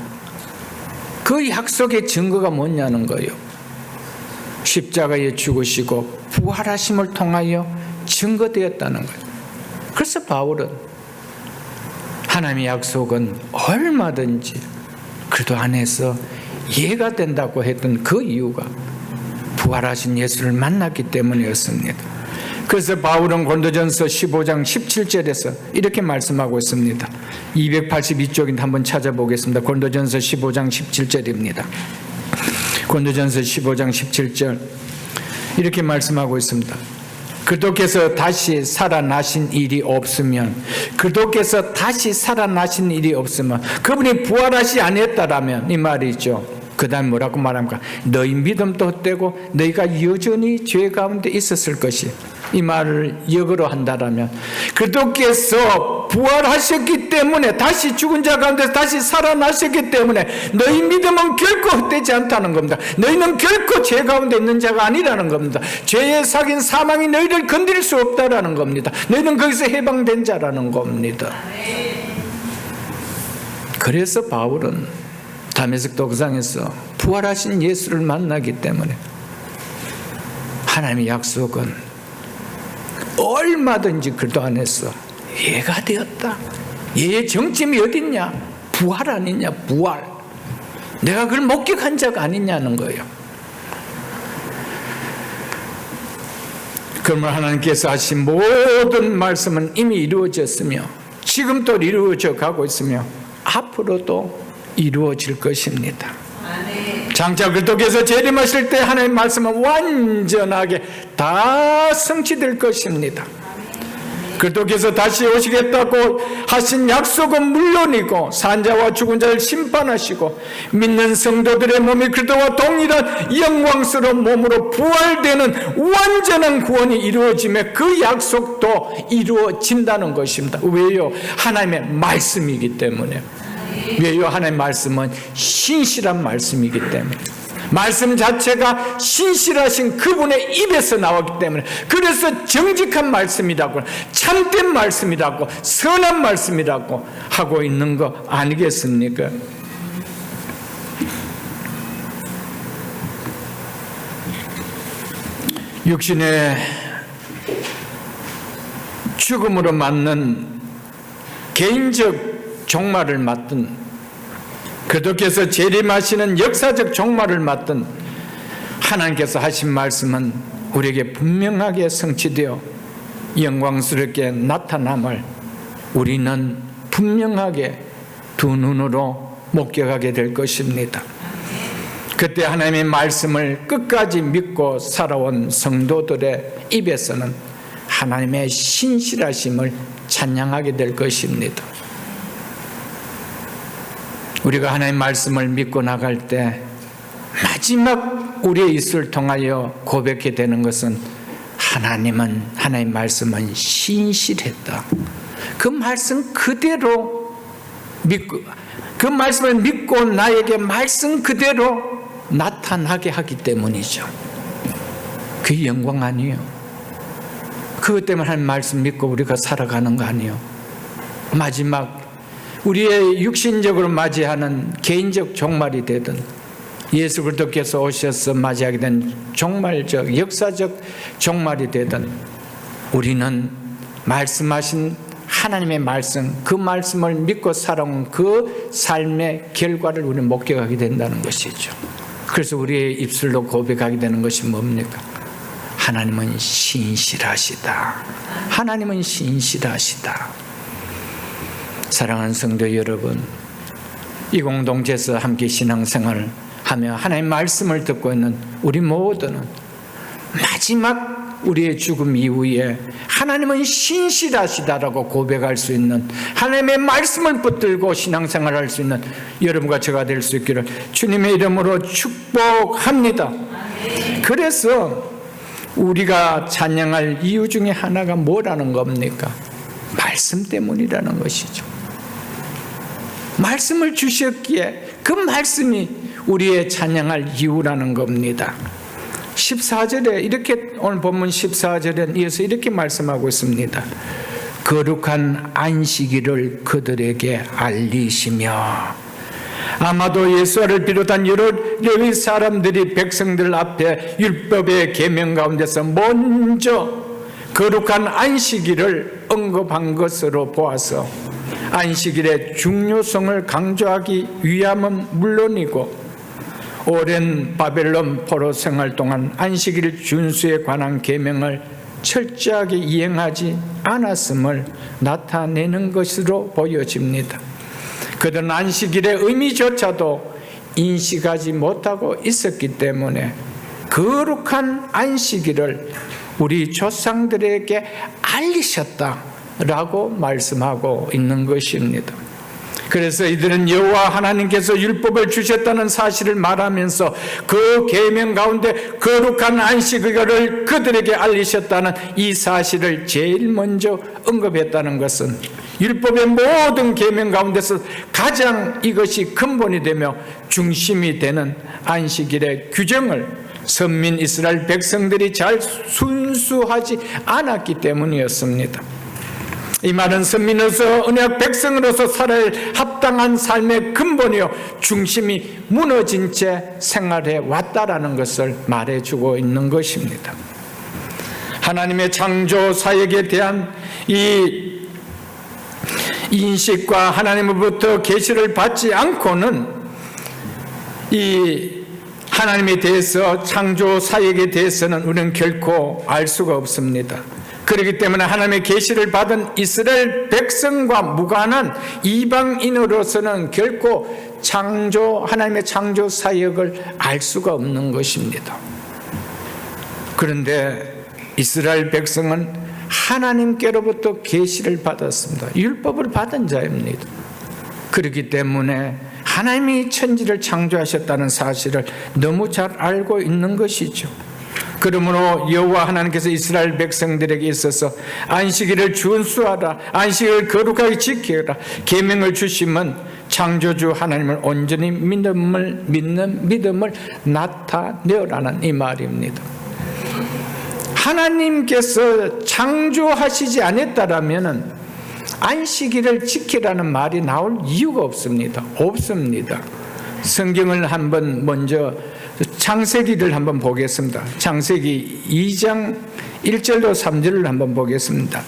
그 약속의 증거가 뭐냐는 거예요. 십자가에 죽으시고 부활하심을 통하여 증거되었다는 거예요. 그래서 바울은 하나님의 약속은 얼마든지 그리스도 안에서 이해가 된다고 했던 그 이유가 부활하신 예수를 만났기 때문이었습니다. 그래서 바울은 고린도전서 15장 17절에서 이렇게 말씀하고 있습니다. 282쪽인데 한번 찾아보겠습니다. 고린도전서 15장 17절입니다. 고린도전서 15장 17절 이렇게 말씀하고 있습니다. 그리스도께서 다시 살아나신 일이 없으면 그분이 부활하시 아니었다라면 이 말이죠. 그 다음 뭐라고 말합니까? 너희 믿음도 헛되고 너희가 여전히 죄 가운데 있었을 것이, 이 말을 역으로 한다라면 그리스도께서 부활하셨기 때문에 다시 죽은 자 가운데서 다시 살아나셨기 때문에 너희 믿음은 결코 헛되지 않다는 겁니다. 너희는 결코 죄 가운데 있는 자가 아니라는 겁니다. 죄의 사긴 사망이 너희를 건드릴 수 없다라는 겁니다. 너희는 거기서 해방된 자라는 겁니다. 그래서 바울은 다메섹 도구상에서 부활하신 예수를 만나기 때문에 하나님의 약속은 얼마든지 그리스도 안에서 이해가 되었다. 얘의 정점이 어딨냐? 부활 아니냐? 부활. 내가 그걸 목격한 자가 아니냐는 거예요. 그러면 하나님께서 하신 모든 말씀은 이미 이루어졌으며 지금도 이루어져 가고 있으며 앞으로도 이루어질 것입니다. 장차 그리스도께서 재림하실 때 하나님의 말씀은 완전하게 다 성취될 것입니다. 그리스도께서 다시 오시겠다고 하신 약속은 물론이고 산자와 죽은 자를 심판하시고 믿는 성도들의 몸이 그리스도와 동일한 영광스러운 몸으로 부활되는 완전한 구원이 이루어지며 그 약속도 이루어진다는 것입니다. 왜요? 하나님의 말씀이기 때문에. 왜요? 하나님의 말씀은 신실한 말씀이기 때문에. 말씀 자체가 신실하신 그분의 입에서 나왔기 때문에, 그래서 정직한 말씀이라고, 참된 말씀이라고, 선한 말씀이라고 하고 있는 거 아니겠습니까? 육신의 죽음으로 맞는 개인적 종말을 맞든 그리스도께서 재림하시는 역사적 종말을 맞든 하나님께서 하신 말씀은 우리에게 분명하게 성취되어 영광스럽게 나타남을 우리는 분명하게 두 눈으로 목격하게 될 것입니다. 그때 하나님의 말씀을 끝까지 믿고 살아온 성도들의 입에서는 하나님의 신실하심을 찬양하게 될 것입니다. 우리가 하나님의 말씀을 믿고 나갈 때 마지막 우리의 입술을 통하여 고백해 되는 것은 하나님의 말씀은 신실했다. 그 말씀 그대로 믿고, 그 말씀을 믿고 나에게 말씀 그대로 나타나게 하기 때문이죠. 그게 영광 아니에요. 그것 때문에 하나님 말씀 믿고 우리가 살아가는 거 아니에요. 마지막 우리의 육신적으로 맞이하는 개인적 종말이 되든 예수 그리스도께서 오셔서 맞이하게 된 종말적 역사적 종말이 되든 우리는 말씀하신 하나님의 말씀, 그 말씀을 믿고 살아온 그 삶의 결과를 우리는 목격하게 된다는 것이죠. 그래서 우리의 입술로 고백하게 되는 것이 뭡니까? 하나님은 신실하시다. 하나님은 신실하시다. 사랑하는 성도 여러분, 이 공동체에서 함께 신앙생활을 하며 하나님의 말씀을 듣고 있는 우리 모두는 마지막 우리의 죽음 이후에 하나님은 신실하시다라고 고백할 수 있는, 하나님의 말씀을 붙들고 신앙생활을 할 수 있는 여러분과 제가 될 수 있기를 주님의 이름으로 축복합니다. 그래서 우리가 찬양할 이유 중에 하나가 뭐라는 겁니까? 말씀 때문이라는 것이죠. 말씀을 주셨기에 그 말씀이 우리의 찬양할 이유라는 겁니다. 14절에 이렇게, 오늘 본문 14절에 이어서 이렇게 말씀하고 있습니다. 거룩한 안식일을 그들에게 알리시며. 아마도 예수를 비롯한 여러 레위 사람들이 백성들 앞에 율법의 계명 가운데서 먼저 거룩한 안식일을 언급한 것으로 보아서 안식일의 중요성을 강조하기 위함은 물론이고 오랜 바벨론 포로 생활 동안 안식일 준수에 관한 계명을 철저하게 이행하지 않았음을 나타내는 것으로 보여집니다. 그들은 안식일의 의미조차도 인식하지 못하고 있었기 때문에 거룩한 안식일을 우리 조상들에게 알리셨다라고 말씀하고 있는 것입니다. 그래서 이들은 여호와 하나님께서 율법을 주셨다는 사실을 말하면서 그 계명 가운데 거룩한 안식일을 그들에게 알리셨다는 이 사실을 제일 먼저 언급했다는 것은 율법의 모든 계명 가운데서 가장 이것이 근본이 되며 중심이 되는 안식일의 규정을 선민 이스라엘 백성들이 잘 순수하지 않았기 때문이었습니다. 이 말은 선민으로서 언약 백성으로서 살아야 할 합당한 삶의 근본이요 중심이 무너진 채 생활해 왔다라는 것을 말해주고 있는 것입니다. 하나님의 창조 사역에 대한 이 인식과 하나님으로부터 계시를 받지 않고는 이 하나님에 대해서, 창조 사역에 대해서는 우리는 결코 알 수가 없습니다. 그렇기 때문에 하나님의 계시를 받은 이스라엘 백성과 무관한 이방인으로서는 결코 하나님의 창조 사역을 알 수가 없는 것입니다. 그런데 이스라엘 백성은 하나님께로부터 계시를 받았습니다. 율법을 받은 자입니다. 그렇기 때문에 하나님이 천지를 창조하셨다는 사실을 너무 잘 알고 있는 것이죠. 그러므로 여호와 하나님께서 이스라엘 백성들에게 있어서 안식일을 준수하라, 안식일을 거룩하게 지키라 계명을 주시면 창조주 하나님을 온전히 믿는 믿음을 나타내라는 이 말입니다. 하나님께서 창조하시지 않았다라면 안식일을 지키라는 말이 나올 이유가 없습니다. 성경을 한번 먼저 창세기를 한번 보겠습니다. 창세기 2장 1절로 3절을 한번 보겠습니다.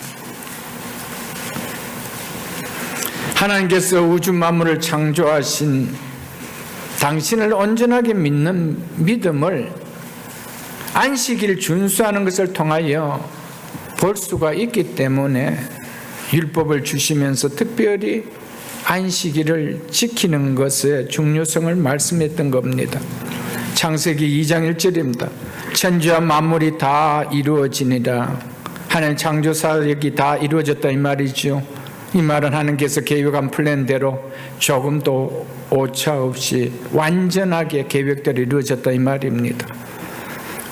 하나님께서 우주 만물을 창조하신 당신을 온전하게 믿는 믿음을 안식일 준수하는 것을 통하여 볼 수가 있기 때문에 율법을 주시면서 특별히 안식일을 지키는 것의 중요성을 말씀했던 겁니다. 창세기 2장 1절입니다. 천지와 만물이 다 이루어지니라. 하나님 창조 사역이 다 이루어졌다 이 말이죠. 이 말은 하나님께서 계획한 플랜대로 조금도 오차 없이 완전하게 계획대로 이루어졌다 이 말입니다.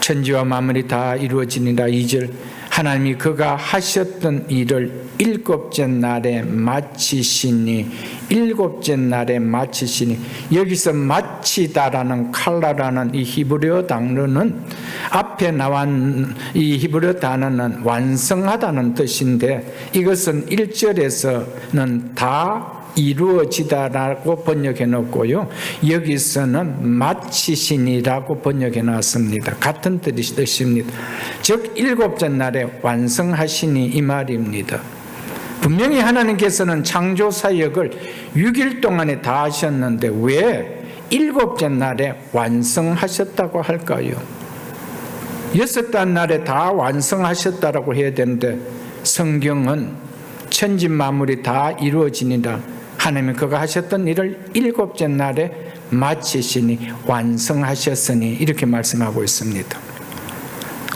천지와 만물이 다 이루어지니라. 2절 하나님이 그가 하셨던 일을 일곱째 날에 마치시니, 일곱째 날에 마치시니, 여기서 마치다라는 칼라라는 이 히브리어 단어는 앞에 나온 이 히브리어 단어는 완성하다는 뜻인데 이것은 1절에서는 다 이루어지다라고 번역해 놓고요. 여기서는 마치시니라고 번역해 놨습니다. 같은 뜻입니다. 즉 일곱째 날에 완성하시니 이 말입니다. 분명히 하나님께서는 창조 사역을 6일 동안에 다 하셨는데 왜 일곱째 날에 완성하셨다고 할까요? 6단 날에 다 완성하셨다라고 해야 되는데 성경은 천지 만물이 다 이루어지니라 하나님이 그가 하셨던 일을 일곱째 날에 마치시니 완성하셨으니 이렇게 말씀하고 있습니다.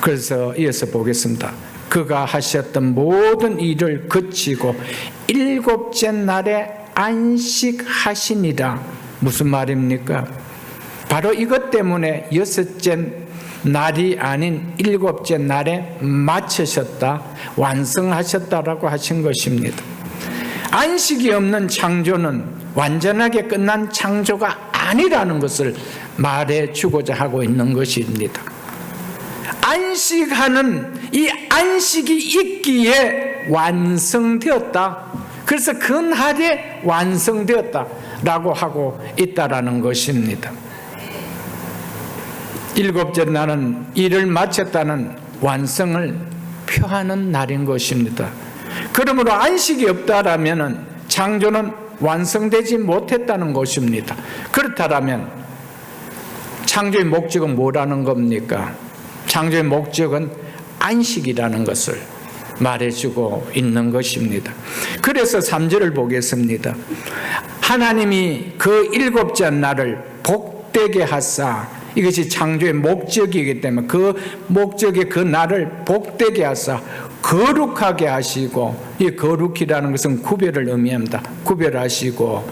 그래서 이어서 보겠습니다. 그가 하셨던 모든 일을 그치고 일곱째 날에 안식하시니라. 무슨 말입니까? 바로 이것 때문에 6째 날이 아닌 일곱째 날에 마치셨다, 완성하셨다라고 하신 것입니다. 안식이 없는 창조는 완전하게 끝난 창조가 아니라는 것을 말해 주고자 하고 있는 것입니다. 안식하는 이 안식이 있기에 완성되었다. 그래서 그 날에 완성되었다라고 하고 있다라는 것입니다. 일곱째 날은 일을 마쳤다는 완성을 표하는 날인 것입니다. 그러므로 안식이 없다라면 창조는 완성되지 못했다는 것입니다. 그렇다면 창조의 목적은 뭐라는 겁니까? 창조의 목적은 안식이라는 것을 말해주고 있는 것입니다. 그래서 3절을 보겠습니다. 하나님이 그 일곱째 날을 복되게 하사, 이것이 창조의 목적이기 때문에 그 목적의 그 날을 복되게 하사 거룩하게 하시고, 이 거룩이라는 것은 구별을 의미합니다. 구별하시고,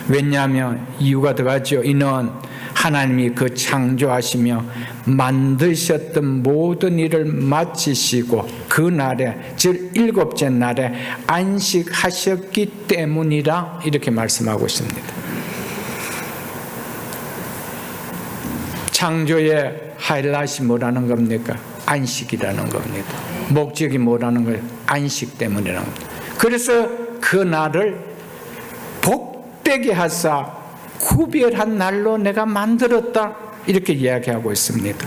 왜냐하면 이유가 들어가죠. 이는 하나님이 그 창조하시며 만드셨던 모든 일을 마치시고 그 날에, 즉 일곱째 날에 안식하셨기 때문이라 이렇게 말씀하고 있습니다. 창조의 하이라이트이 뭐라는 겁니까? 안식이라는 겁니다. 목적이 뭐라는 거예요? 안식 때문이라는 겁니다. 그래서 그 날을 복되게 하사 구별한 날로 내가 만들었다, 이렇게 이야기하고 있습니다.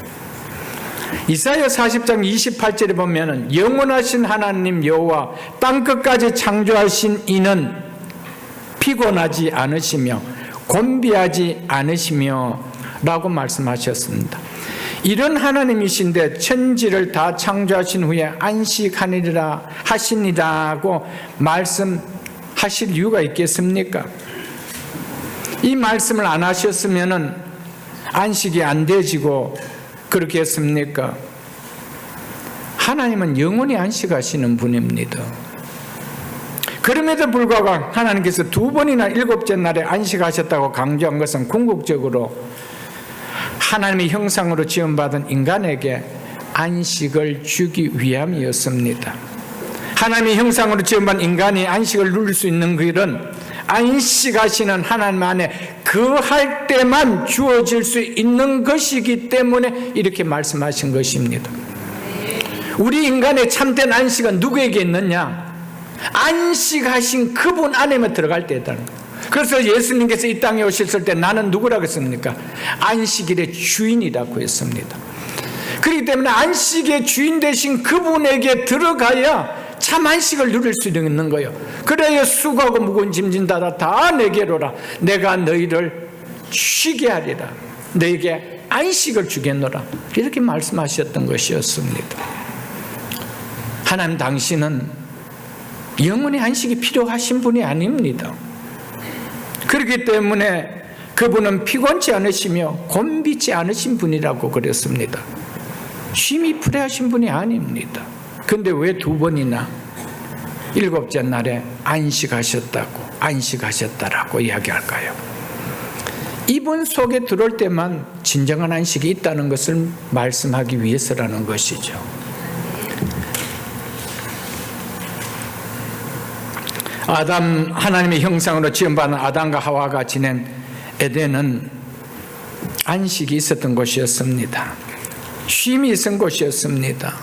이사야 40장 28절에 보면 영원하신 하나님 여호와 땅끝까지 창조하신 이는 피곤하지 않으시며 곤비하지 않으시며 라고 말씀하셨습니다. 이런 하나님이신데 천지를 다 창조하신 후에 안식하니라 하시니라고 말씀하실 이유가 있겠습니까? 이 말씀을 안 하셨으면 안식이 안 되지고 그렇게 했습니까? 하나님은 영원히 안식하시는 분입니다. 그럼에도 불구하고 하나님께서 2번이나 일곱째 날에 안식하셨다고 강조한 것은 궁극적으로 하나님의 형상으로 지음받은 인간에게 안식을 주기 위함이었습니다. 하나님의 형상으로 지음받은 인간이 안식을 누릴 수 있는 길은 안식하시는 하나님 안에 거할 때만 주어질 수 있는 것이기 때문에 이렇게 말씀하신 것입니다. 우리 인간의 참된 안식은 누구에게 있느냐? 안식하신 그분 안에만 들어갈 때 있다는 거예요. 그래서 예수님께서 이 땅에 오셨을 때 나는 누구라고 했습니까? 안식일의 주인이라고 했습니다. 그렇기 때문에 안식의 주인 되신 그분에게 들어가야 참 안식을 누릴 수 있는 거예요. 그래야 수고하고 무거운 짐진 자다 다 내게로라. 내가 너희를 쉬게 하리라. 너에게 안식을 주겠노라. 이렇게 말씀하셨던 것이었습니다. 하나님 당신은 영원히 안식이 필요하신 분이 아닙니다. 그렇기 때문에 그분은 피곤치 않으시며 곤비치 않으신 분이라고 그랬습니다. 쉼이 필요하신 분이 아닙니다. 그런데 왜 2번이나 일곱째 날에 안식하셨다라고 이야기할까요? 이분 속에 들어올 때만 진정한 안식이 있다는 것을 말씀하기 위해서라는 것이죠. 아담, 하나님의 형상으로 지음받은 아담과 하와가 지낸 에덴은 안식이 있었던 곳이었습니다. 쉼이 있은 곳이었습니다.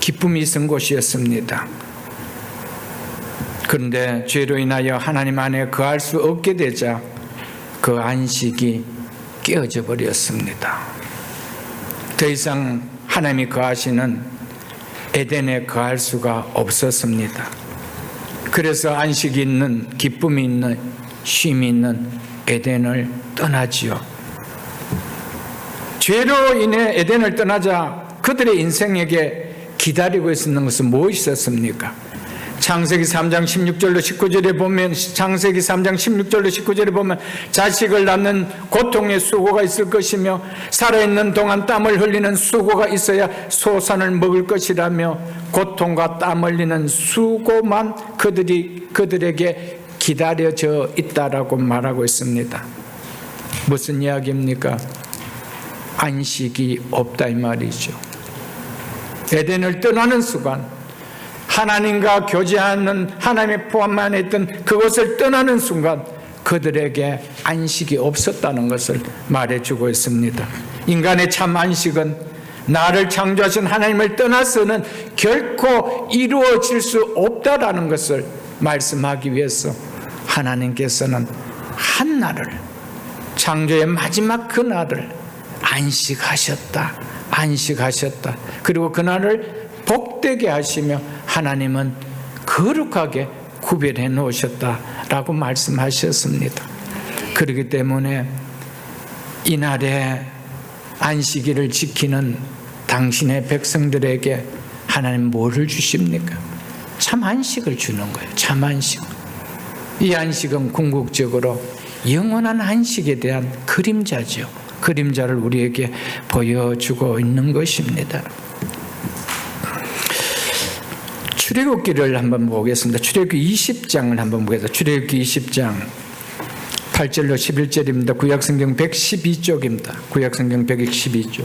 기쁨이 있은 곳이었습니다. 그런데 죄로 인하여 하나님 안에 거할 수 없게 되자 그 안식이 깨어져 버렸습니다. 더 이상 하나님이 거하시는 에덴에 거할 수가 없었습니다. 그래서 안식이 있는, 기쁨이 있는, 쉼이 있는 에덴을 떠나지요. 죄로 인해 에덴을 떠나자 그들의 인생에게 기다리고 있었는 것은 무엇이었습니까? 창세기 3장 16절로 19절에 보면, 창세기 3장 16절로 19절에 보면 자식을 낳는 고통의 수고가 있을 것이며 살아있는 동안 땀을 흘리는 수고가 있어야 소산을 먹을 것이라며 고통과 땀 흘리는 수고만 그들에게 기다려져 있다라고 말하고 있습니다. 무슨 이야기입니까? 안식이 없다 이 말이죠. 에덴을 떠나는 순간, 하나님과 교제하는 하나님의 포함만 했던 그것을 떠나는 순간 그들에게 안식이 없었다는 것을 말해주고 있습니다. 인간의 참 안식은 나를 창조하신 하나님을 떠나서는 결코 이루어질 수 없다라는 것을 말씀하기 위해서 하나님께서는 한 날을, 창조의 마지막 그날을 안식하셨다. 그리고 그날을 복되게 하시며 하나님은 거룩하게 구별해 놓으셨다라고 말씀하셨습니다. 그렇기 때문에 이날에 안식일을 지키는 당신의 백성들에게 하나님 뭐를 주십니까? 참 안식을 주는 거예요. 참 안식. 이 안식은 궁극적으로 영원한 안식에 대한 그림자죠. 그림자를 우리에게 보여주고 있는 것입니다. 출애굽기를 한번 보겠습니다. 출애굽기 20장을 한번 보겠습니다. 출애굽기 20장 8절로 11절입니다. 구약성경 112쪽입니다. 구약성경 112쪽.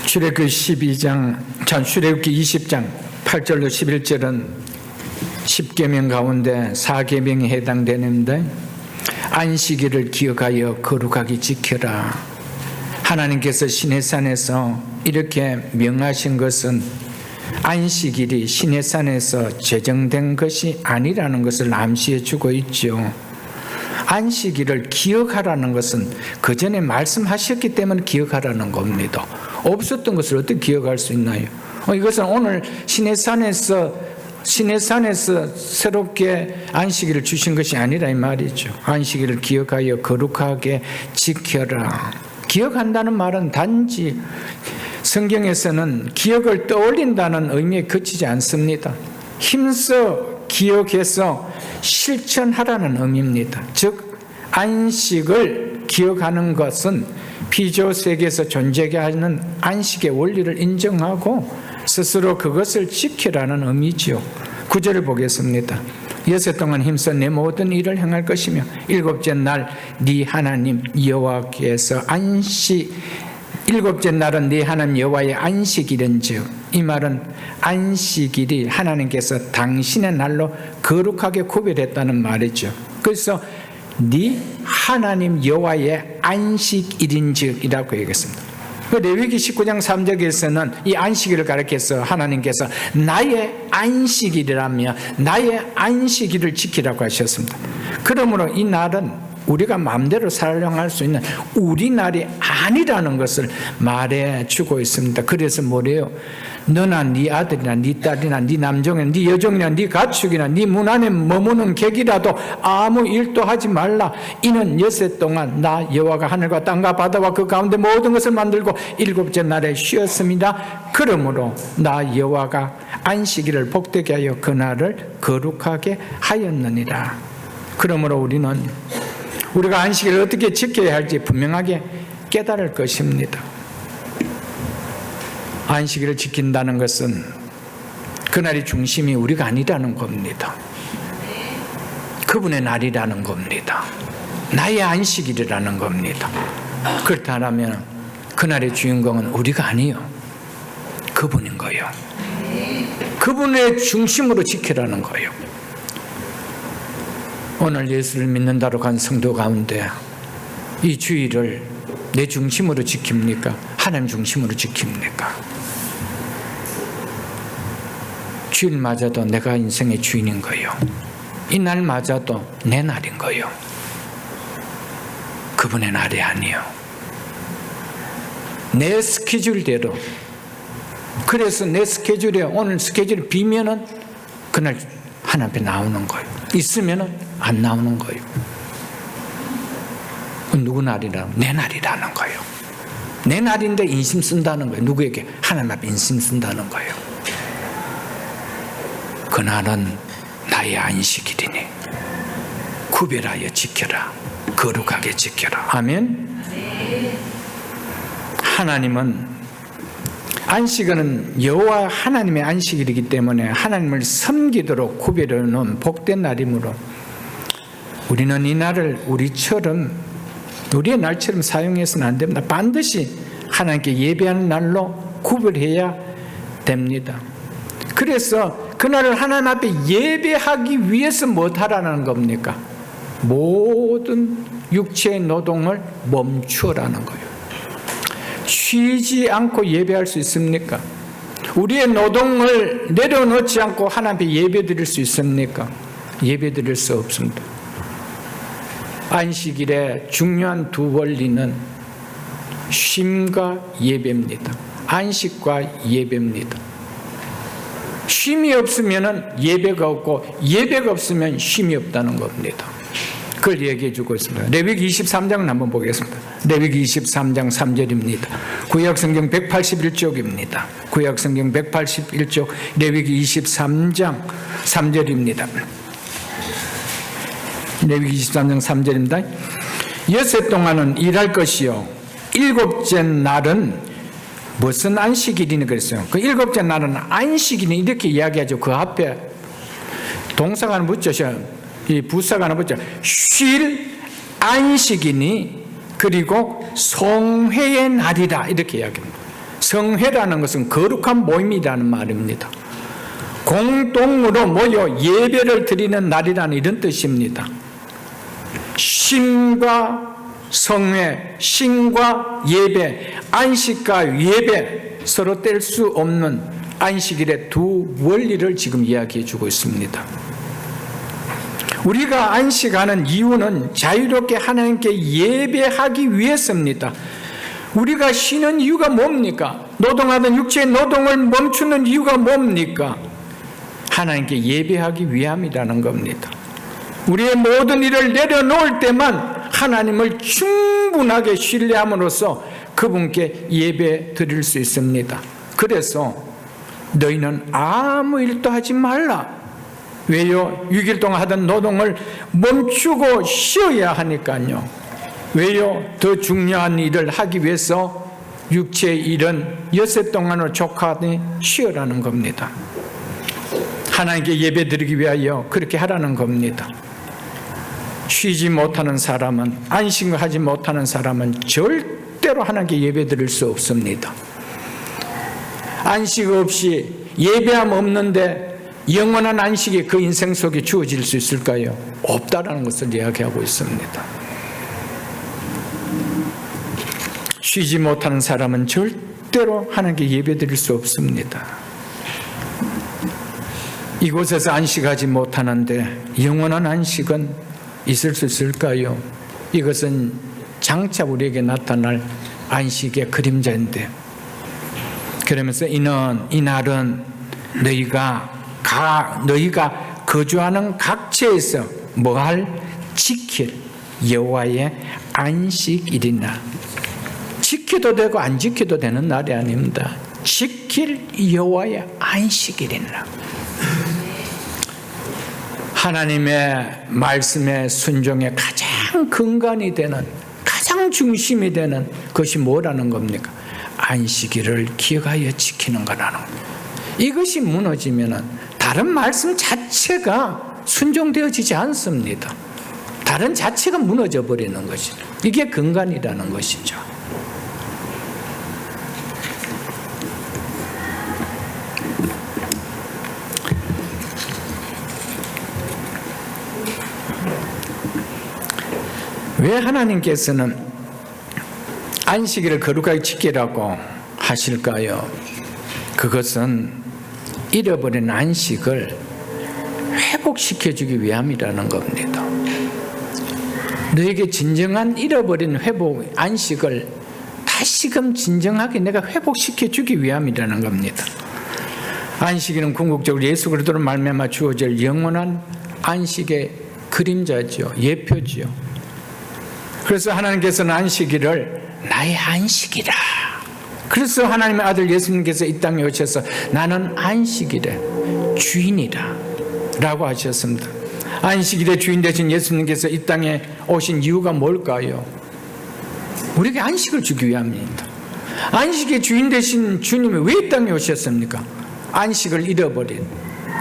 출애굽기 출애굽기 20장 8절로 11절은 10계명 가운데 4계명이 해당되는데, 안식일을 기억하여 거룩하게 지켜라. 하나님께서 시내산에서 이렇게 명하신 것은 안식일이 시내산에서 제정된 것이 아니라는 것을 암시해 주고 있죠. 안식일을 기억하라는 것은 그 전에 말씀하셨기 때문에 기억하라는 겁니다. 없었던 것을 어떻게 기억할 수 있나요? 이것은 오늘 시내산에서 새롭게 안식일을 주신 것이 아니라 이 말이죠. 안식일을 기억하여 거룩하게 지켜라. 기억한다는 말은 단지 성경에서는 기억을 떠올린다는 의미에 그치지 않습니다. 힘써 기억해서 실천하라는 의미입니다. 즉 안식을 기억하는 것은 피조 세계에서 존재하게 하는 안식의 원리를 인정하고 스스로 그것을 지키라는 의미지요. 9절을 보겠습니다. 여섯 동안 힘써 내 모든 일을 행할 것이며 일곱째 날 네 하나님 여호와께서 일곱째 날은 네 하나님 여호와의 안식일인즉, 이 말은 안식일이 하나님께서 당신의 날로 거룩하게 구별했다는 말이죠. 그래서 네 하나님 여호와의 안식일인즉이라고 얘기했습니다. 레위기 19장 3절에서는 이 안식일을 가리켜서 하나님께서 나의 안식일이라며 나의 안식일을 지키라고 하셨습니다. 그러므로 이 날은 우리가 마음대로 사용할 수 있는 우리 날이 아니라는 것을 말해주고 있습니다. 그래서 뭐래요? 너나 네 아들이나 네 딸이나 네 남종이나 네 여종이나 네 가축이나 네 문 안에 머무는 객이라도 아무 일도 하지 말라. 이는 여섯 동안 나 여호와가 하늘과 땅과 바다와 그 가운데 모든 것을 만들고 일곱째 날에 쉬었습니다. 그러므로 나 여호와가 안식일을 복되게 하여 그 날을 거룩하게 하였느니라. 그러므로 우리가 안식일을 어떻게 지켜야 할지 분명하게 깨달을 것입니다. 안식일을 지킨다는 것은 그날이 중심이 우리가 아니라는 겁니다. 그분의 날이라는 겁니다. 나의 안식일이라는 겁니다. 그렇다면 그날의 주인공은 우리가 아니요, 그분인 거예요. 그분의 중심으로 지키라는 거예요. 오늘 예수를 믿는다로 간 성도 가운데 이 주일을 내 중심으로 지킵니까? 하나님 중심으로 지킵니까? 주일마저도 내가 인생의 주인인 거예요. 이 날마저도 내 날인 거예요. 그분의 날이 아니에요. 내 스케줄대로. 그래서 내 스케줄에 오늘 스케줄이 비면은 그날 하나님 앞에 나오는 거예요. 있으면은 안 나오는 거예요. 누구 날이라는? 내 날이라는 거예요. 내 날인데 인심 쓴다는 거예요. 누구에게? 하나님 앞에 인심 쓴다는 거예요. 그날은 나의 안식일이니 구별하여 지켜라. 거룩하게 지켜라. 아멘. 하나님은 안식일은 여호와 하나님의 안식일이기 때문에 하나님을 섬기도록 구별해 놓은 복된 날이므로 우리는 이 날을 우리의 날처럼 사용해서는 안 됩니다. 반드시 하나님께 예배하는 날로 구별해야 됩니다. 그래서 그날을 하나님 앞에 예배하기 위해서 무엇하라는 겁니까? 모든 육체의 노동을 멈추라는 거예요. 쉬지 않고 예배할 수 있습니까? 우리의 노동을 내려놓지 않고 하나님 앞에 예배 드릴 수 있습니까? 예배 드릴 수 없습니다. 안식일의 중요한 두 원리는 쉼과 예배입니다. 안식과 예배입니다. 쉼이 없으면 예배가 없고 예배가 없으면 쉼이 없다는 겁니다. 그걸 얘기해 주고 있습니다. 레위기 23장을 한번 보겠습니다. 레위기 23장 3절입니다. 구약성경 181쪽입니다. 구약성경 181쪽 레위기 23장 3절입니다. 레위기 23장 3절입니다. 여섯 동안은 일할 것이요 일곱째 날은 무슨 안식일이니 그랬어요. 그 일곱째 날은 안식일이 이렇게 이야기하죠. 그 앞에 동사가 하나 붙죠. 이 부사가 하나 붙죠. 쉴 안식이니 그리고 성회의 날이라 이렇게 이야기합니다. 성회라는 것은 거룩한 모임이라는 말입니다. 공동으로 모여 예배를 드리는 날이라는 이런 뜻입니다. 쉼과 성회, 쉼과 예배, 안식과 예배 서로 뗄 수 없는 안식일의 두 원리를 지금 이야기해 주고 있습니다. 우리가 안식하는 이유는 자유롭게 하나님께 예배하기 위해서입니다. 우리가 쉬는 이유가 뭡니까? 노동하던 육체의 노동을 멈추는 이유가 뭡니까? 하나님께 예배하기 위함이라는 겁니다. 우리의 모든 일을 내려놓을 때만 하나님을 충분하게 신뢰함으로써 그분께 예배 드릴 수 있습니다. 그래서 너희는 아무 일도 하지 말라. 왜요? 6일 동안 하던 노동을 멈추고 쉬어야 하니까요. 왜요? 더 중요한 일을 하기 위해서 육체의 일은 엿새 동안으로 족하니 쉬어라는 겁니다. 하나님께 예배 드리기 위하여 그렇게 하라는 겁니다. 쉬지 못하는 사람은, 안식을 하지 못하는 사람은 절대로 하나님께 예배 드릴 수 없습니다. 안식 없이 예배함 없는데 영원한 안식이 그 인생 속에 주어질 수 있을까요? 없다라는 것을 이야기하고 있습니다. 쉬지 못하는 사람은 절대로 하나님께 예배 드릴 수 없습니다. 이곳에서 안식하지 못하는데 영원한 안식은 있을 수 있을까요? 이것은 장차 우리에게 나타날 안식의 그림자인데, 그러면서 이 날은 너희가 거주하는 각처에서 뭐할? 지킬 여호와의 안식일이나. 지켜도 되고 안 지켜도 되는 날이 아닙니다. 지킬 여호와의 안식일이나. 하나님의 말씀의 순종의 가장 근간이 되는, 가장 중심이 되는 것이 뭐라는 겁니까? 안식일을 기억하여 지키는 거라는 겁니다. 이것이 무너지면 다른 말씀 자체가 순종되어지지 않습니다. 다른 자체가 무너져 버리는 것이죠. 이게 근간이라는 것이죠. 왜 하나님께서는 안식일을 거룩하게 지키라고 하실까요? 그것은 잃어버린 안식을 회복시켜주기 위함이라는 겁니다. 너에게 진정한 잃어버린 회복, 안식을 다시금 진정하게 내가 회복시켜주기 위함이라는 겁니다. 안식일은 궁극적으로 예수 그리스도로 말미암아 주어질 영원한 안식의 그림자지요, 예표지요. 그래서 하나님께서는 안식일을 나의 안식이라. 그래서 하나님의 아들 예수님께서 이 땅에 오셔서 나는 안식일의 주인이라 라고 하셨습니다. 안식일의 주인 되신 예수님께서 이 땅에 오신 이유가 뭘까요? 우리에게 안식을 주기 위함입니다. 안식의 주인 되신 주님이 왜 이 땅에 오셨습니까? 안식을 잃어버린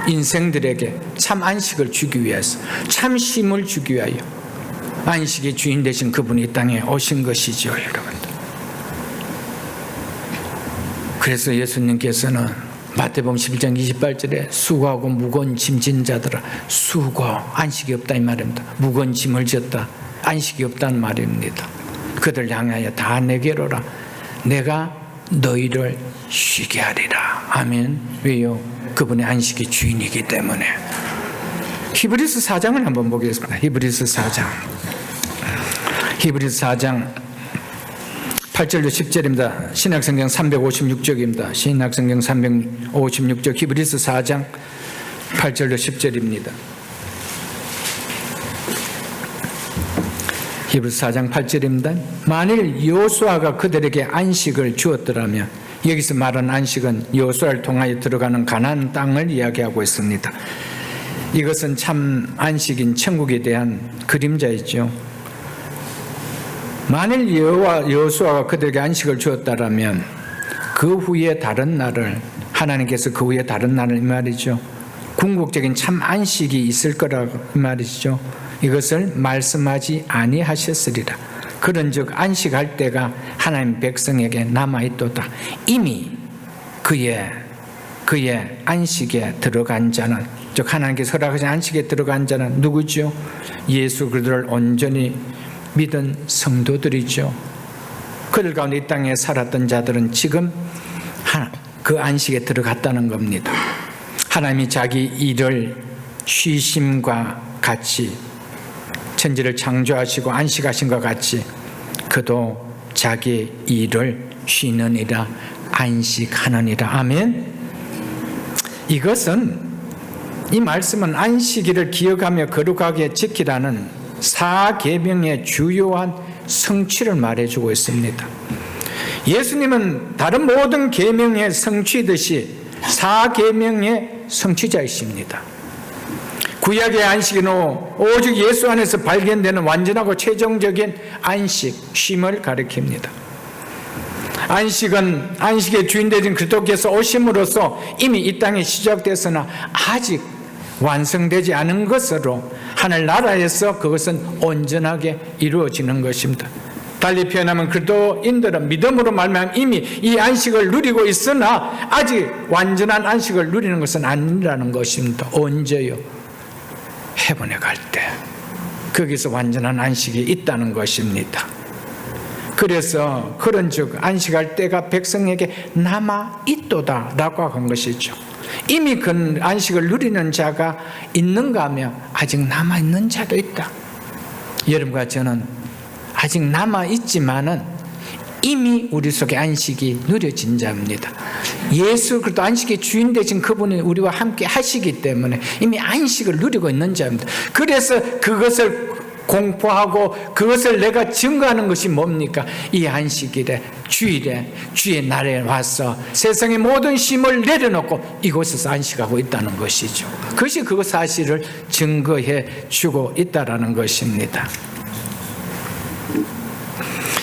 인생들에게 참 안식을 주기 위해서, 참 쉼을 주기 위하여 안식의 주인 되신 그분이 이 땅에 오신 것이죠, 여러분. 그래서 예수님께서는 마태복음 11장 28절에 수고하고 무거운 짐진 자들아, 수고, 안식이 없다 이 말입니다. 무거운 짐을 졌다, 안식이 없다는 말입니다. 그들 향하여 다 내게로라, 내가 너희를 쉬게 하리라. 아멘. 왜요? 그분의 안식의 주인이기 때문에. 히브리서 4장을 한번 보겠습니다. 히브리서 4장 8절로 10절입니다. 신약성경 356쪽입니다. 신약성경 356쪽 히브리서 4장 8절로 10절입니다. 히브리서 4장 8절입니다. 만일 여호수아가 그들에게 안식을 주었더라면, 여기서 말하는 안식은 여호수아를 통하여 들어가는 가나안 땅을 이야기하고 있습니다. 이것은 참 안식인 천국에 대한 그림자이죠. 만일 여호수아가 그들에게 안식을 주었다라면 그 후에 다른 날을, 하나님께서 그 후에 다른 날을 이 말이죠, 궁극적인 참 안식이 있을 거라고 이 말이죠. 이것을 말씀하지 아니하셨으리라. 그런즉 안식할 때가 하나님 백성에게 남아있도다. 이미 그의 안식에 들어간 자는, 즉 하나님께서 허락하신 안식에 들어간 자는 누구죠? 예수 그리스도를 온전히 믿은 성도들이죠. 그들 가운데 이 땅에 살았던 자들은 지금 그 안식에 들어갔다는 겁니다. 하나님이 자기 일을 쉬심과 같이, 천지를 창조하시고 안식하신 것 같이 그도 자기 일을 쉬느니라, 안식하느니라. 아멘. 이 말씀은 안식일을 기억하며 거룩하게 지키라는 4계명의 주요한 성취를 말해주고 있습니다. 예수님은 다른 모든 계명의 성취듯이 4계명의 성취자이십니다. 구약의 안식은 오직 예수 안에서 발견되는 완전하고 최종적인 안식, 쉼을 가리킵니다. 안식은 안식의 주인 되신 그리스도께서 오심으로써 이미 이 땅에 시작됐으나 아직 완성되지 않은 것으로 하늘나라에서 그것은 온전하게 이루어지는 것입니다. 달리 표현하면 그리스도인들은 믿음으로 말미암아 이미 이 안식을 누리고 있으나 아직 완전한 안식을 누리는 것은 아니라는 것입니다. 언제요? 해변에 갈 때 거기서 완전한 안식이 있다는 것입니다. 그래서 그런즉 안식할 때가 백성에게 남아있도다 라고 한 것이죠. 이미 그 안식을 누리는 자가 있는가 하면 아직 남아있는 자도 있다. 여러분과 저는 아직 남아있지만은 이미 우리 속에 안식이 누려진 자입니다. 예수 그리스도 안식의 주인 되신 그분이 우리와 함께 하시기 때문에 이미 안식을 누리고 있는 자입니다. 그래서 그것을 공포하고 그것을 내가 증거하는 것이 뭡니까? 이 안식일에, 주의 날에 와서 세상의 모든 쉼을 내려놓고 이곳에서 안식하고 있다는 것이죠. 그것이 그 사실을 증거해 주고 있다는 것입니다.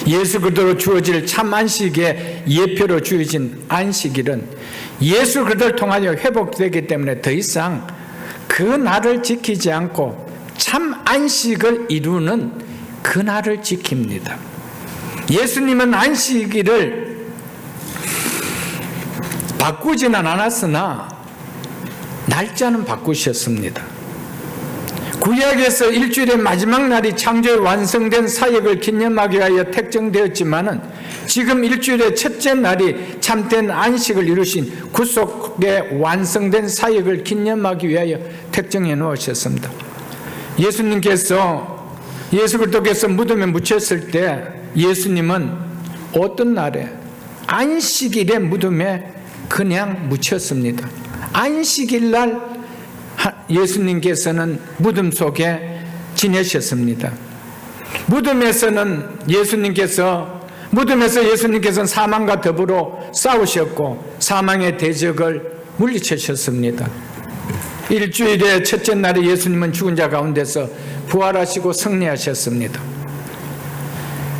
예수 그리스도로 주어질 참 안식의 예표로 주어진 안식일은 예수 그리스도를 통하여 회복되기 때문에 더 이상 그 날을 지키지 않고 참 안식을 이루는 그 날을 지킵니다. 예수님은 안식일을 바꾸지는 않았으나 날짜는 바꾸셨습니다. 구약에서 일주일의 마지막 날이 창조의 완성된 사역을 기념하기 위하여 택정되었지만은 지금 일주일의 첫째 날이 참된 안식을 이루신 구속의 완성된 사역을 기념하기 위하여 택정해 놓으셨습니다. 예수 그리스도께서 무덤에 묻혔을 때 예수님은 어떤 날에 안식일에 무덤에 그냥 묻혔습니다. 안식일 날 예수님께서는 무덤 속에 지내셨습니다. 무덤에서 예수님께서는 사망과 더불어 싸우셨고 사망의 대적을 물리치셨습니다. 일주일의 첫째 날에 예수님은 죽은 자 가운데서 부활하시고 승리하셨습니다.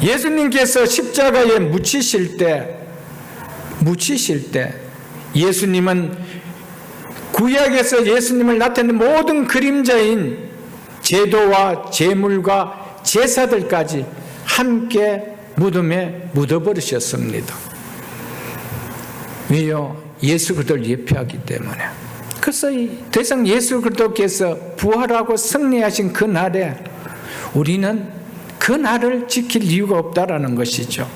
예수님께서 십자가에 묻히실 때 예수님은 구약에서 예수님을 나타내는 모든 그림자인 제도와 제물과 제사들까지 함께 무덤에 묻어버리셨습니다. 왜요? 예수 그리스도를 예표하기 때문에. 그래서 더 이상 예수 그리스도께서 부활하고 승리하신 그 날에 우리는 그 날을 지킬 이유가 없다라는 것이죠.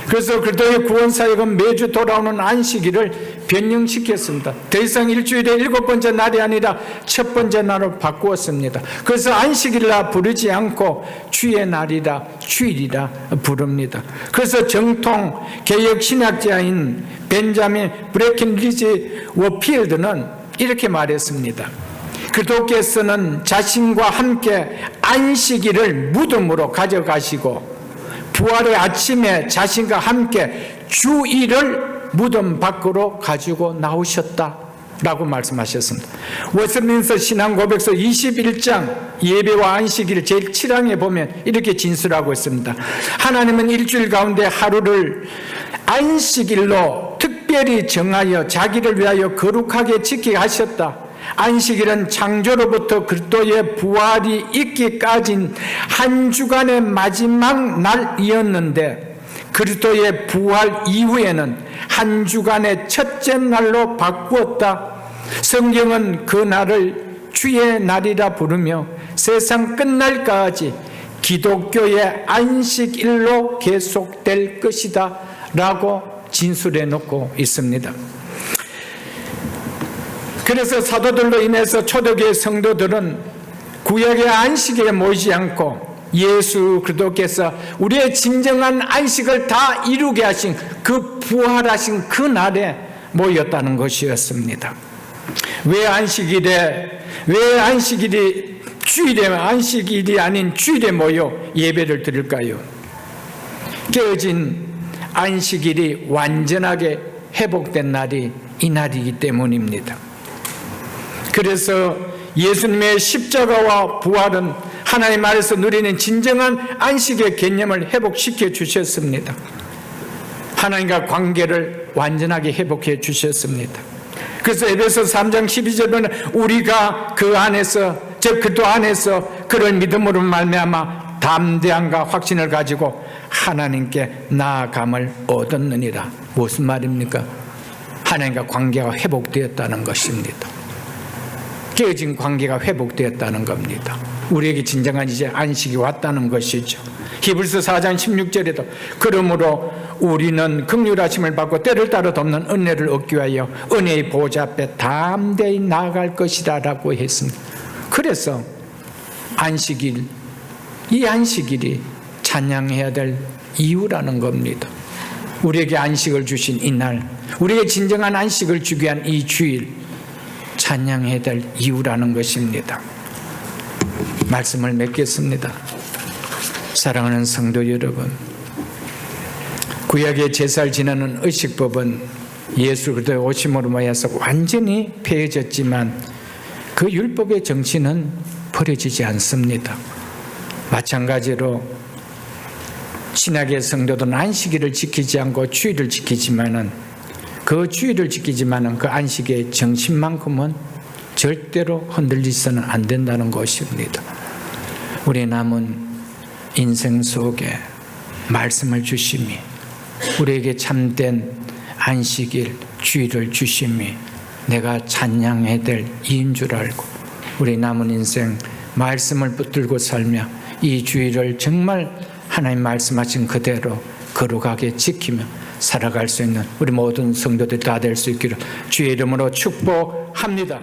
그래서 그리스도의 구원 사역은 매주 돌아오는 안식일을 변형시켰습니다. 더 이상 일주일에 7번째 날이 아니라 첫 번째 날로 바꾸었습니다. 그래서 안식일이라 부르지 않고 주의 날이라 주일이라 부릅니다. 그래서 정통 개혁 신학자인 벤자민 브레켄리지 워필드는 이렇게 말했습니다. 그리스도께서는 자신과 함께 안식일을 무덤으로 가져가시고 부활의 아침에 자신과 함께 주일을 무덤 밖으로 가지고 나오셨다라고 말씀하셨습니다. 웨스트민스터 신앙고백서 21장 예배와 안식일 제일 7항에 보면 이렇게 진술하고 있습니다. 하나님은 일주일 가운데 하루를 안식일로 특별히 정하여 자기를 위하여 거룩하게 지키게 하셨다. 안식일은 창조로부터 그리스도의 부활이 있기까지는 한 주간의 마지막 날이었는데 그리스도의 부활 이후에는 한 주간의 첫째 날로 바꾸었다. 성경은 그 날을 주의 날이라 부르며 세상 끝날까지 기독교의 안식일로 계속될 것이다 라고 진술해 놓고 있습니다. 그래서 사도들로 인해서 초대교회 성도들은 구약의 안식일에 모이지 않고 예수 그리스도께서 우리의 진정한 안식을 다 이루게 하신 그 부활하신 그 날에 모였다는 것이었습니다. 왜 안식일이 아닌 주일에 모여 예배를 드릴까요? 깨어진 안식일이 완전하게 회복된 날이 이 날이기 때문입니다. 그래서 예수님의 십자가와 부활은 하나님 아래서 누리는 진정한 안식의 개념을 회복시켜 주셨습니다. 하나님과 관계를 완전하게 회복해 주셨습니다. 그래서 에베소 3장 12절에 보면 우리가 그 안에서 즉 그도 안에서 그를 믿음으로 말미암아 담대함과 확신을 가지고 하나님께 나아감을 얻었느니라. 무슨 말입니까? 하나님과 관계가 회복되었다는 것입니다. 깨어진 관계가 회복되었다는 겁니다. 우리에게 진정한 이제 안식이 왔다는 것이죠. 히브리서 4장 16절에도 그러므로 우리는 긍휼하심을 받고 때를 따라 덮는 은혜를 얻기 위하여 은혜의 보좌 앞에 담대히 나아갈 것이다 라고 했습니다. 그래서 이 안식일이 찬양해야 될 이유라는 겁니다. 우리에게 안식을 주신 이날, 우리에게 진정한 안식을 주기 위한 이 주일 찬양해야 될 이유라는 것입니다. 말씀을 맺겠습니다. 사랑하는 성도 여러분, 구약의 제사를 지내는 의식법은 예수 그리스도의 오심으로 모여서 완전히 폐해졌지만 그 율법의 정신은 버려지지 않습니다. 마찬가지로 신약의 성도들은 안식일을 지키지 않고 주일을 지키지만은 그 안식의 정신만큼은 절대로 흔들리서는 안 된다는 것입니다. 우리 남은 인생 속에 말씀을 주심이 우리에게 참된 안식일 주일을 주심이 내가 찬양해야 될 이인 줄 알고 우리 남은 인생 말씀을 붙들고 살며 이 주일을 정말 하나님 말씀하신 그대로 거룩하게 지키며 살아갈 수 있는 우리 모든 성도들 다 될 수 있기를 주의 이름으로 축복합니다.